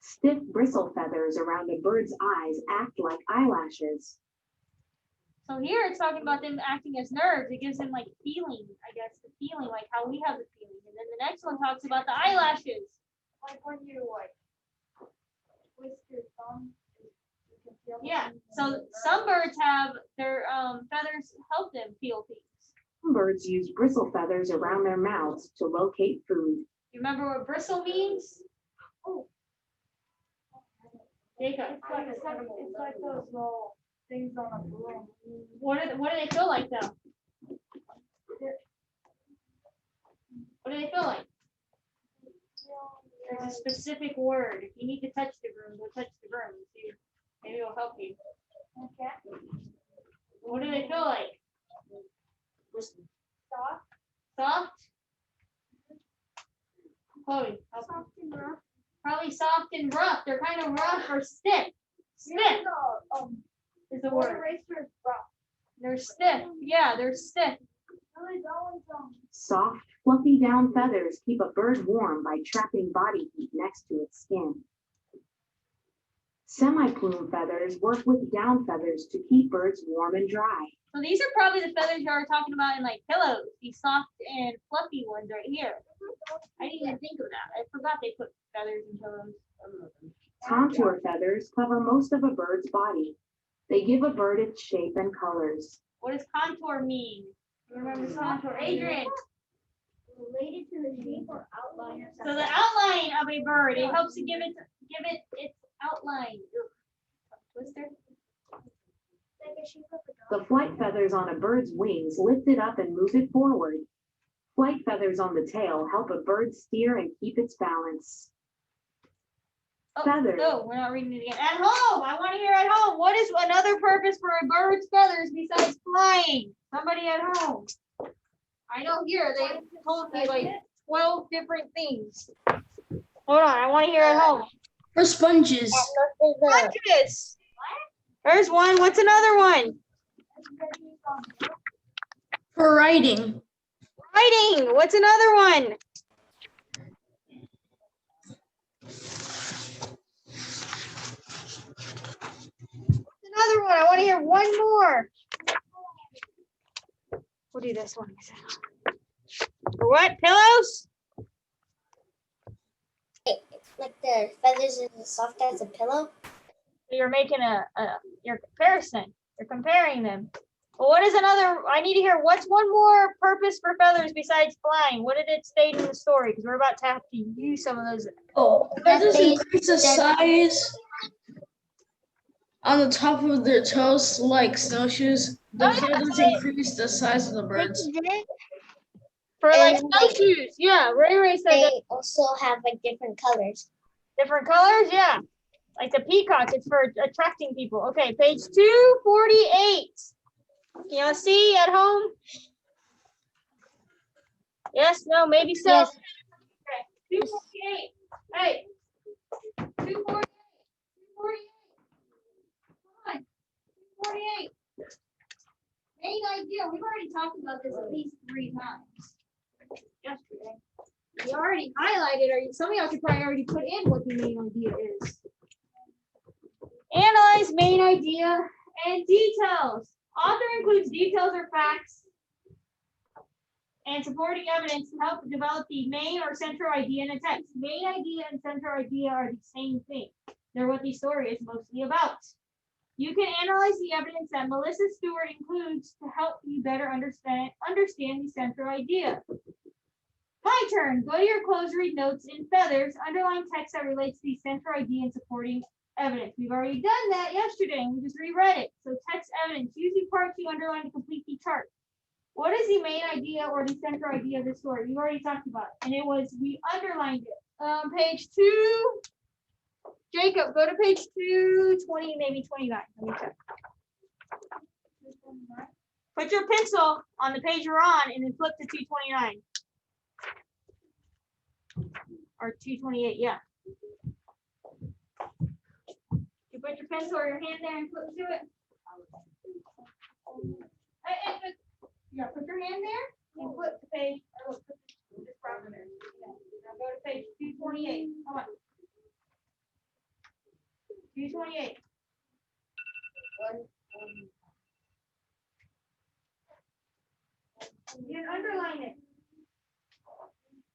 G: Stiff bristle feathers around a bird's eyes act like eyelashes.
A: So here it's talking about them acting as nerves. It gives them like feeling, I guess, the feeling, like how we have the feeling. And then the next one talks about the eyelashes.
C: Like when you like twist your thumb, you can feel.
A: Yeah, so some birds have their feathers help them feel things.
G: Some birds use bristle feathers around their mouths to locate food.
A: You remember what bristle means?
C: Oh.
A: Jacob.
C: It's like those little things on a broom.
A: What do they feel like though? What do they feel like? There's a specific word. If you need to touch the broom, go touch the broom. See, maybe it'll help you.
C: Okay.
A: What do they feel like?
C: Soft.
A: Soft? Chloe, help.
C: Soft and rough.
A: Probably soft and rough. They're kind of rough or stiff. Stiff is the
C: Water
A: word.
C: racer is rough.
A: They're stiff. Yeah, they're stiff.
C: Really going
G: Soft, fluffy down feathers keep a bird warm by trapping body heat next to its skin. Semi-plume feathers work with down feathers to keep birds warm and dry.
A: So these are probably the feathers you were talking about in like pillows. These soft and fluffy ones right here. I didn't even think of that. I forgot they put feathers in pillows.
G: Contour feathers cover most of a bird's body. They give a bird its shape and colors.
A: What does contour mean? Remember contour, Adrian?
C: related to the shape or outline of
A: So the outline of a bird, it helps to give it its outline. Twister.
C: like a shape of a dog.
G: The flight feathers on a bird's wings lift it up and move it forward. Flight feathers on the tail help a bird steer and keep its balance.
A: Oh,
G: Feathers.
A: no, we're not reading it again. At home, I want to hear at home. What is another purpose for a bird's feathers besides flying? Somebody at home. I know here, they told me like 12 different things. Hold on, I want to hear at home.
E: For sponges.
A: Sponges. There's one. What's another one?
E: For writing.
A: Writing. What's another one? Another one. I want to hear one more. We'll do this one. For what? Pillows?
D: Like the feathers is as soft as a pillow.
A: You're making your comparison. You're comparing them. Well, what is another? I need to hear what's one more purpose for feathers besides flying? What did it state in the story? Because we're about to have to use some of those.
E: Oh, feathers
D: they-
E: increase the size on the top of their toes, like snowshoes. The feathers increase the size of the birds.
A: For like
D: And, like,
A: snowshoes. Yeah, Ray said that.
D: They also have like different colors.
A: Different colors, yeah. Like the peacock, it's for attracting people. Okay, page 248. Can y'all see at home? Yes, no, maybe so.
D: Yes.
A: Okay, 248. Hey, 248. 248. Come on, 248. Main idea, we've already talked about this at least 3 times yesterday. We already highlighted, or some of y'all could probably already put in what the main idea is. Analyze main idea and details. Author includes details or facts and supporting evidence to help develop the main or central idea in a text. Main idea and central idea are the same thing. They're what the story is mostly about. You can analyze the evidence that Melissa Stewart includes to help you better understand the central idea. My turn. Go to your close read notes in feathers. Underline text that relates to the central idea and supporting evidence. We've already done that yesterday and we just reread it. So text evidence. Use the parts you underline to complete the chart. What is the main idea or the central idea of the story? You already talked about it, and it was, we underlined it. Page 2. Jacob, go to page 220, maybe 29. Let me check. Put your pencil on the page you're on and then flip to 229. Or 228, yeah. You put your pencil or your hand there and flip to it. Yeah, put your hand there and flip the page. Or look, put this problem there. Now go to page 228. Come on. 228. You can underline it.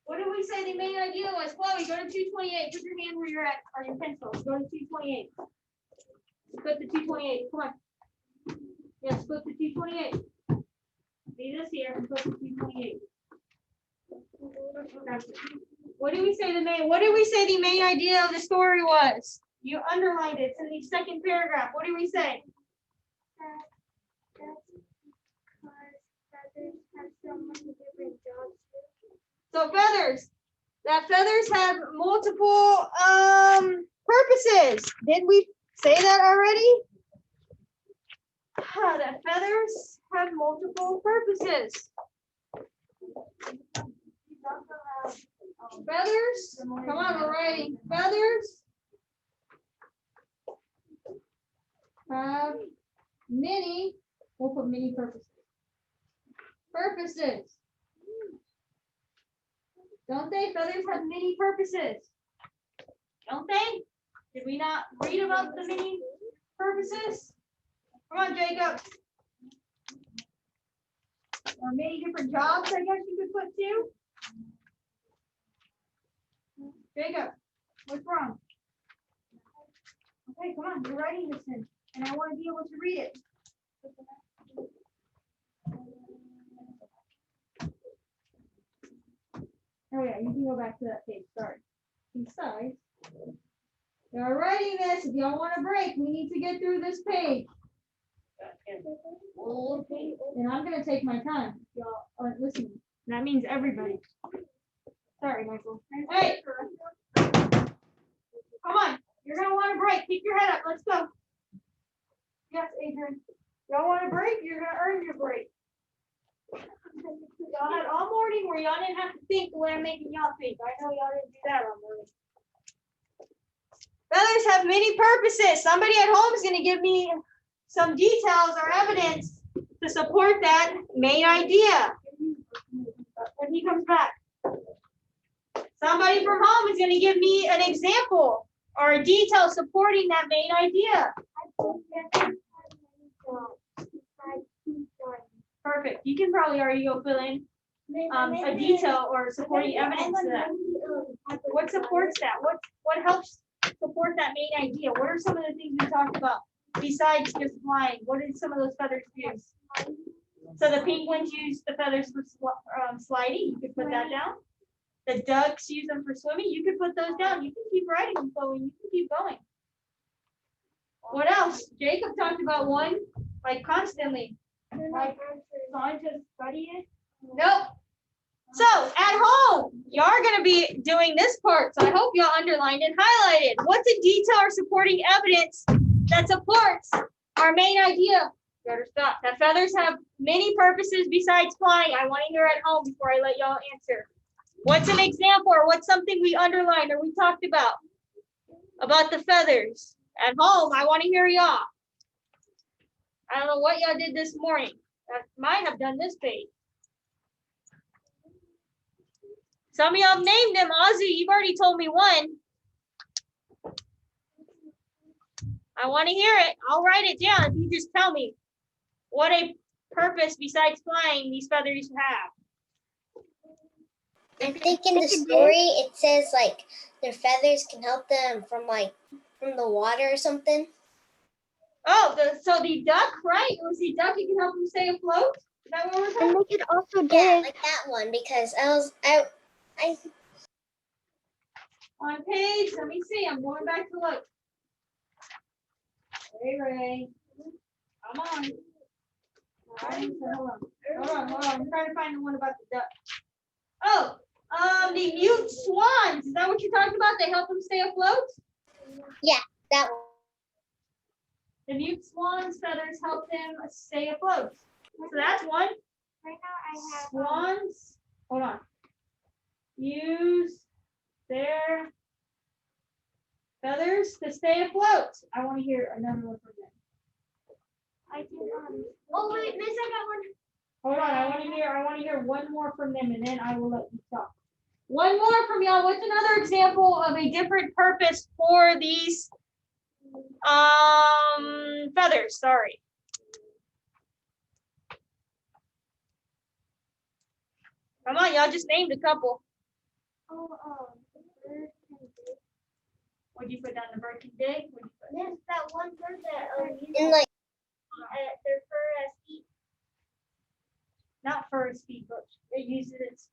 A: What did we say the main idea was? Chloe, go to 228. Put your hand where you're at, or your pencil. Go to 228. Flip to 228. Come on. Yes, flip to 228. See this here and flip to 228. What did we say the main idea of the story was? You underlined it. It's in the second paragraph. What did we say? So feathers. That feathers have multiple purposes. Did we say that already? That feathers have multiple purposes. Feathers. Come on, we're writing. Feathers have many. We'll put many purposes. Purposes. Don't they? Feathers have many purposes. Don't they? Did we not read about the many purposes? Come on, Jacob. Or many different jobs, I guess you could put too. Jacob, what's wrong? Okay, come on, you're writing this in, and I want to be able to read it. Oh yeah, you can go back to that page, sorry. Besides, you're writing this, if y'all want a break, we need to get through this page. And I'm gonna take my time, if y'all aren't listening. That means everybody. Sorry, Michael. Hey! Come on, you're gonna want a break, keep your head up, let's go. Yes, Adrian. Y'all want a break? You're gonna earn your break. Y'all had all morning where y'all didn't have to think the way I'm making y'all think. I know y'all didn't do that all morning. Feathers have many purposes. Somebody at home is gonna give me some details or evidence to support that main idea. When he comes back. Somebody from home is gonna give me an example or a detail supporting that main idea. Perfect. You can probably already go fill in a detail or supporting evidence to that. What supports that? What helps support that main idea? What are some of the things we talked about besides just flying? What did some of those feathers use? So the penguins use the feathers for sliding. You could put that down. The ducks use them for swimming. You could put those down. You can keep writing them, Chloe. You can keep going. What else? Jacob talked about one, like constantly. Like scientists study it. Nope. So at home, y'all are gonna be doing this part. So I hope y'all underlined and highlighted. What's a detail or supporting evidence that supports our main idea? Better stop. That feathers have many purposes besides flying. I want to hear at home before I let y'all answer. What's an example or what's something we underlined or we talked about the feathers? At home, I want to hear y'all. I don't know what y'all did this morning. That might have done this page. Some of y'all named them. Ozzy, you've already told me one. I want to hear it. I'll write it down if you just tell me what a purpose besides flying these feathers have.
D: I think in the story it says like their feathers can help them from the water or something.
A: Oh, so the duck, right? It was the duck that can help them stay afloat? Is that what we're talking?
B: And they could also
D: Yeah,
B: dig.
D: like that one because I
A: On page, let me see. I'm going back to look. Ray, come on. Hold on. I'm trying to find the one about the duck. Oh, the mute swans. Is that what you're talking about? They help them stay afloat?
D: That
A: The mute swan's feathers help them stay afloat. So that's one.
C: Right now I have
A: Swans, hold on. Use their feathers to stay afloat. I want to hear another one from them.
C: I can oh wait, Miss, I got one.
A: Hold on, I want to hear one more from them, and then I will let you talk. One more from y'all. What's another example of a different purpose for these feathers? Sorry. Come on, y'all just named a couple.
C: Oh, bird can dig.
A: What'd you put down? The bird can dig? What'd you put?
C: Yes, that one bird that uses
D: and like
C: their fur as feet.
A: Not for its feet, but it uses its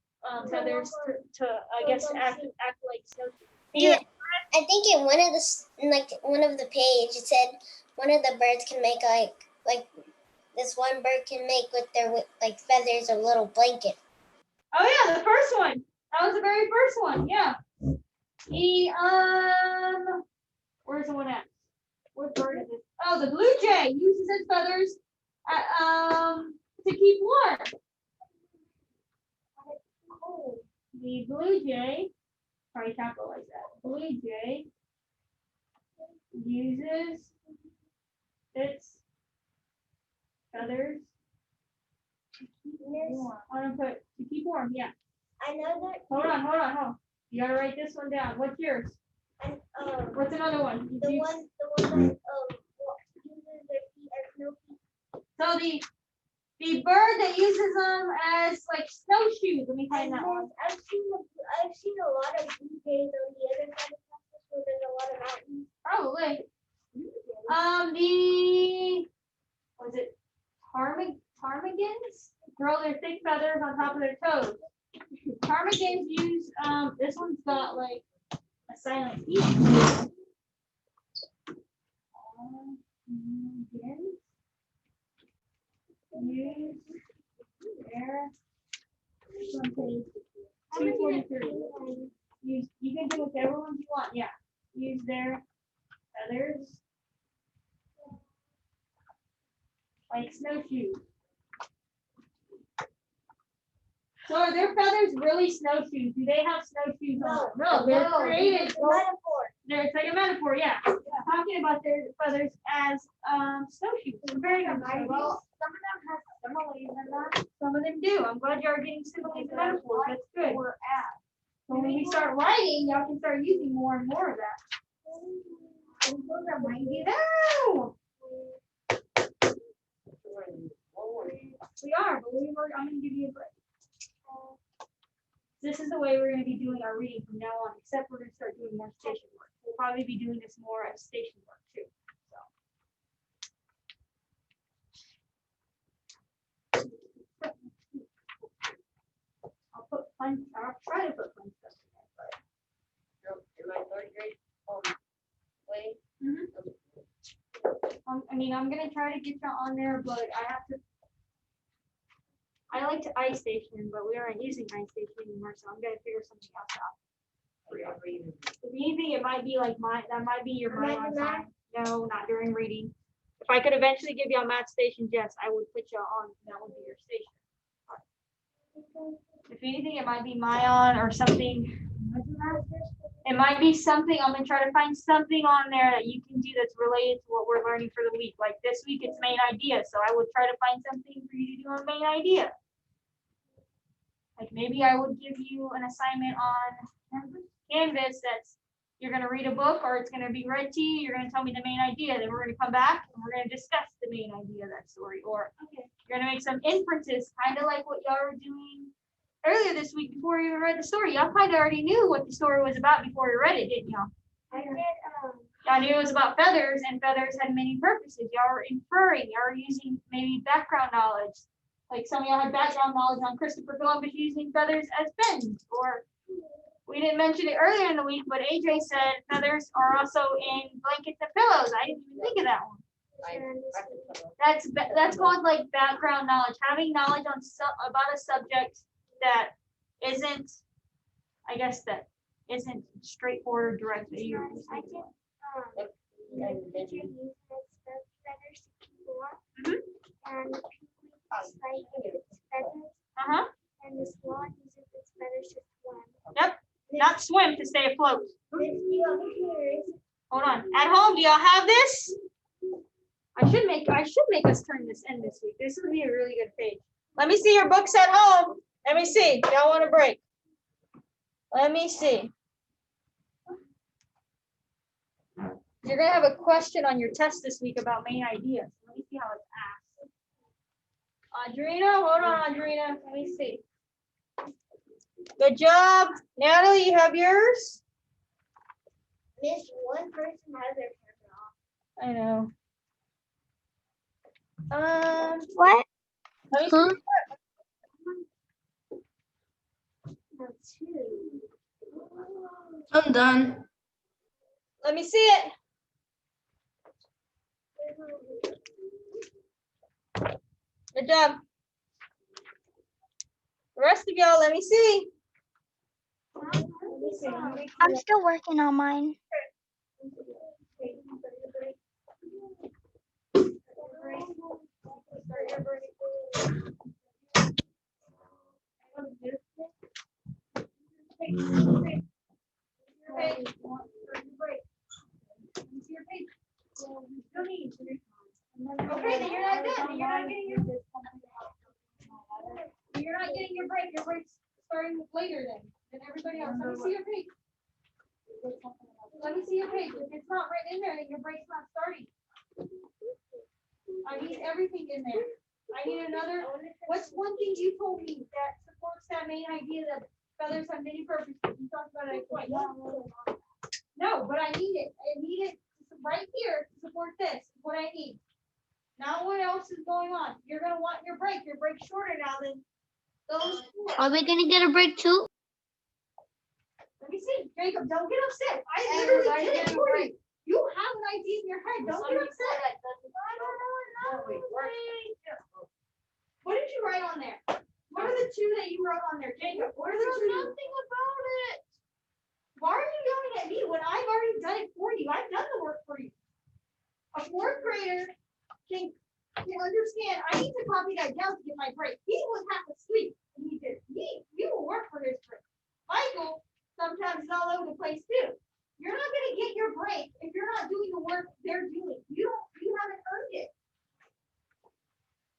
A: feathers to I guess act like snow.
D: yeah, I think in one of the one of the page it said one of the birds can make like this one bird can make with their like feathers a little blanket.
A: Oh yeah, the first one. That was the very first one. Yeah. The where's the one at? What bird is it? Oh, the blue jay uses its feathers to keep warm. The blue jay, probably capitalize that. Blue jay uses its feathers to keep warm. I'm gonna put to keep warm. Yeah.
C: I know that.
A: Hold on. You gotta write this one down. What's yours?
C: And
A: What's another one?
C: the one that uses their feet as snow feet.
A: So the bird that uses them as like snowshoes. Let me find that one.
C: I've seen a lot of blue jays on the other side of Texas where there's a lot of mountains.
A: Probably. Was it ptarmigans? Grow their thick feathers on top of their toes. Ptarmigans use this one's got like a silent E. Ptarmigans use their this one page 243. You can do whichever ones you want. Yeah. Use their feathers like snowshoes. So are their feathers really snowshoes? Do they have snowshoes on them? No, they're created.
C: It's a metaphor.
A: It's like a metaphor, yeah. Talking about their feathers as snowshoes. Very good.
C: Well, some of them have similes in them.
A: Some of them do. I'm glad you are getting similes and metaphors. That's good.
C: Or at.
A: So when we start writing, y'all can start using more and more of that. No! We are, but I'm going to give you a break. This is the way we're going to be doing our reading from now on, except we're going to start doing more station work. We'll probably be doing this more as station work too. I'll try to put fun stuff in there, but.
H: In my third grade, way.
A: I mean, I'm gonna try to get you on there, but I like to iStation, but we aren't using iStation anymore, so I'm gonna figure something else out. If anything, it might be like that might be your mind on time. No, not during reading. If I could eventually give you a math station, yes, I would put you on, that would be your station. If anything, it might be Myon or something. It might be something, I'm gonna try to find something on there that you can do that's related to what we're learning for the week. Like this week, it's main idea, so I would try to find something for you to do on main idea. Like maybe I would give you an assignment on Canvas that's, you're gonna read a book or it's gonna be read to you, you're gonna tell me the main idea, then we're gonna come back and we're gonna discuss the main idea of that story. Or you're gonna make some inferences, kind of like what y'all were doing earlier this week before you even read the story. Y'all kind of already knew what the story was about before you read it, didn't y'all?
C: I did.
A: Y'all knew it was about feathers, and feathers had many purposes. Y'all were inferring, y'all were using maybe background knowledge. Like some of y'all had background knowledge on Christopher Columbus using feathers as pens. Or we didn't mention it earlier in the week, but AJ said feathers are also in blankets and pillows. I didn't even think of that one. That's called like background knowledge, having knowledge on about a subject that isn't, I guess that isn't straightforward or direct. That you.
C: I can teacher uses feathers to keep warm, and penguin like its feathers, and the swan uses its feathers to swim.
A: Yep, not swim, to stay afloat.
C: This
A: Hold on. At home, do y'all have this? I should make us turn this in this week. This would be a really good page. Let me see your books at home. Let me see. Y'all want a break? Let me see. You're gonna have a question on your test this week about main ideas. Let me see how it's asked. Audrina, hold on, Audrina. Let me see. Good job. Natalie, you have yours?
C: Miss, one person has their camera off.
A: I know.
B: What?
A: Let me
B: Huh?
C: No, two.
E: I'm done.
A: Let me see it. Good job. The rest of y'all, let me see.
B: I'm still working on mine.
A: Okay, then you're not done. Then you're not getting your break. Your break's starting later than everybody else. Let me see your page. Let me see your page. If it's not written in there, then your break's not starting. I need everything in there. I need another. What's one thing you told me that supports that main idea that feathers have many purposes? You talked about it twice. No, but I need it. I need it right here to support this. Is what I need. Now what else is going on? You're gonna want your break. Your break's shorter now than those four.
B: Are we gonna get a break too?
A: Let me see. Jacob, don't get upset. I literally did it for you. You have an idea in your head. Don't get upset. What did you write on there? What are the two that you wrote on there, Jacob? What are the two? Nothing about it. Why are you yelling at me when I've already done it for you? I've done the work for you. A fourth grader can understand. I need to copy that down to get my break. He was half asleep and he did. You will work for his break. Michael sometimes is all over the place too. You're not going to get your break if you're not doing the work they're doing. You haven't earned it.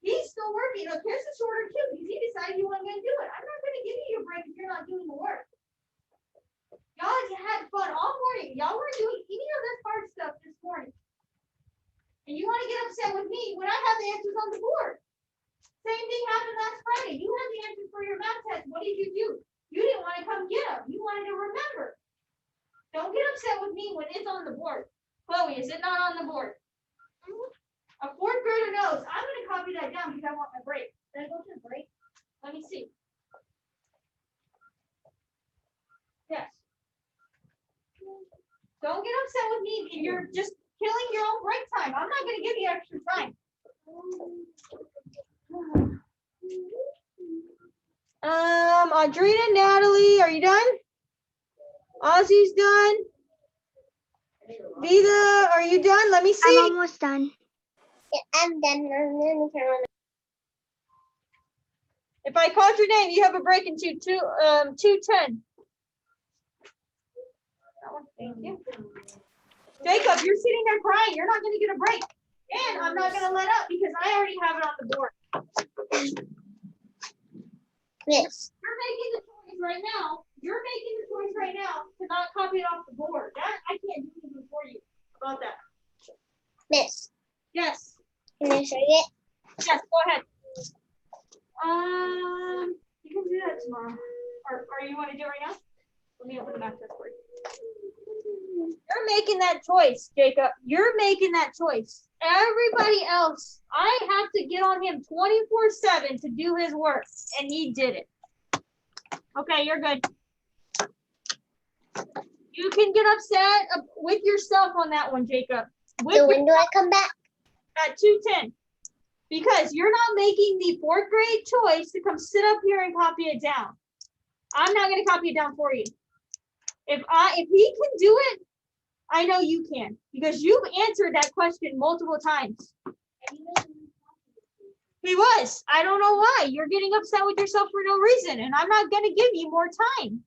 A: He's still working. Look, here's the shorter too because he decided he wasn't going to do it. I'm not going to give you your break if you're not doing the work. Y'all had fun all morning. Y'all weren't doing any of this hard stuff this morning. And you want to get upset with me when I have the answers on the board. Same thing happened last Friday. You had the answers for your math test. What did you do? You didn't want to come get them. You wanted to remember. Don't get upset with me when it's on the board. Chloe, is it not on the board? A fourth grader knows. I'm going to copy that down because I want my break. Did I go to the break? Let me see. Yes. Don't get upset with me if you're just killing your own break time. I'm not going to give you extra time. Audrina, Natalie, are you done? Ozzy's done. Vida, are you done? Let me see.
B: I'm almost done.
D: Yeah, I'm done. I'm gonna turn on.
A: If I called your name, you have a break in 2:10. Thank you. Jacob, you're sitting there crying. You're not going to get a break. And I'm not going to let up because I already have it on the board.
D: Yes.
A: You're making the choice right now. You're making the choice right now to not copy it off the board. That I can't do anything for you about that.
D: Miss,
A: Yes.
D: can I show you it?
A: Yes, go ahead. You can do that tomorrow. Or you want to do it right now? Let me open the math test for you. You're making that choice, Jacob. You're making that choice. Everybody else, I have to get on him 24/7 to do his work, and he did it. Okay, you're good. You can get upset with yourself on that one, Jacob.
D: So when do I come back?
A: at 2:10. Because you're not making the 4th grade choice to come sit up here and copy it down. I'm not gonna copy it down for you. If he can do it, I know you can, because you've answered that question multiple times. He was. I don't know why. You're getting upset with yourself for no reason, and I'm not gonna give you more time.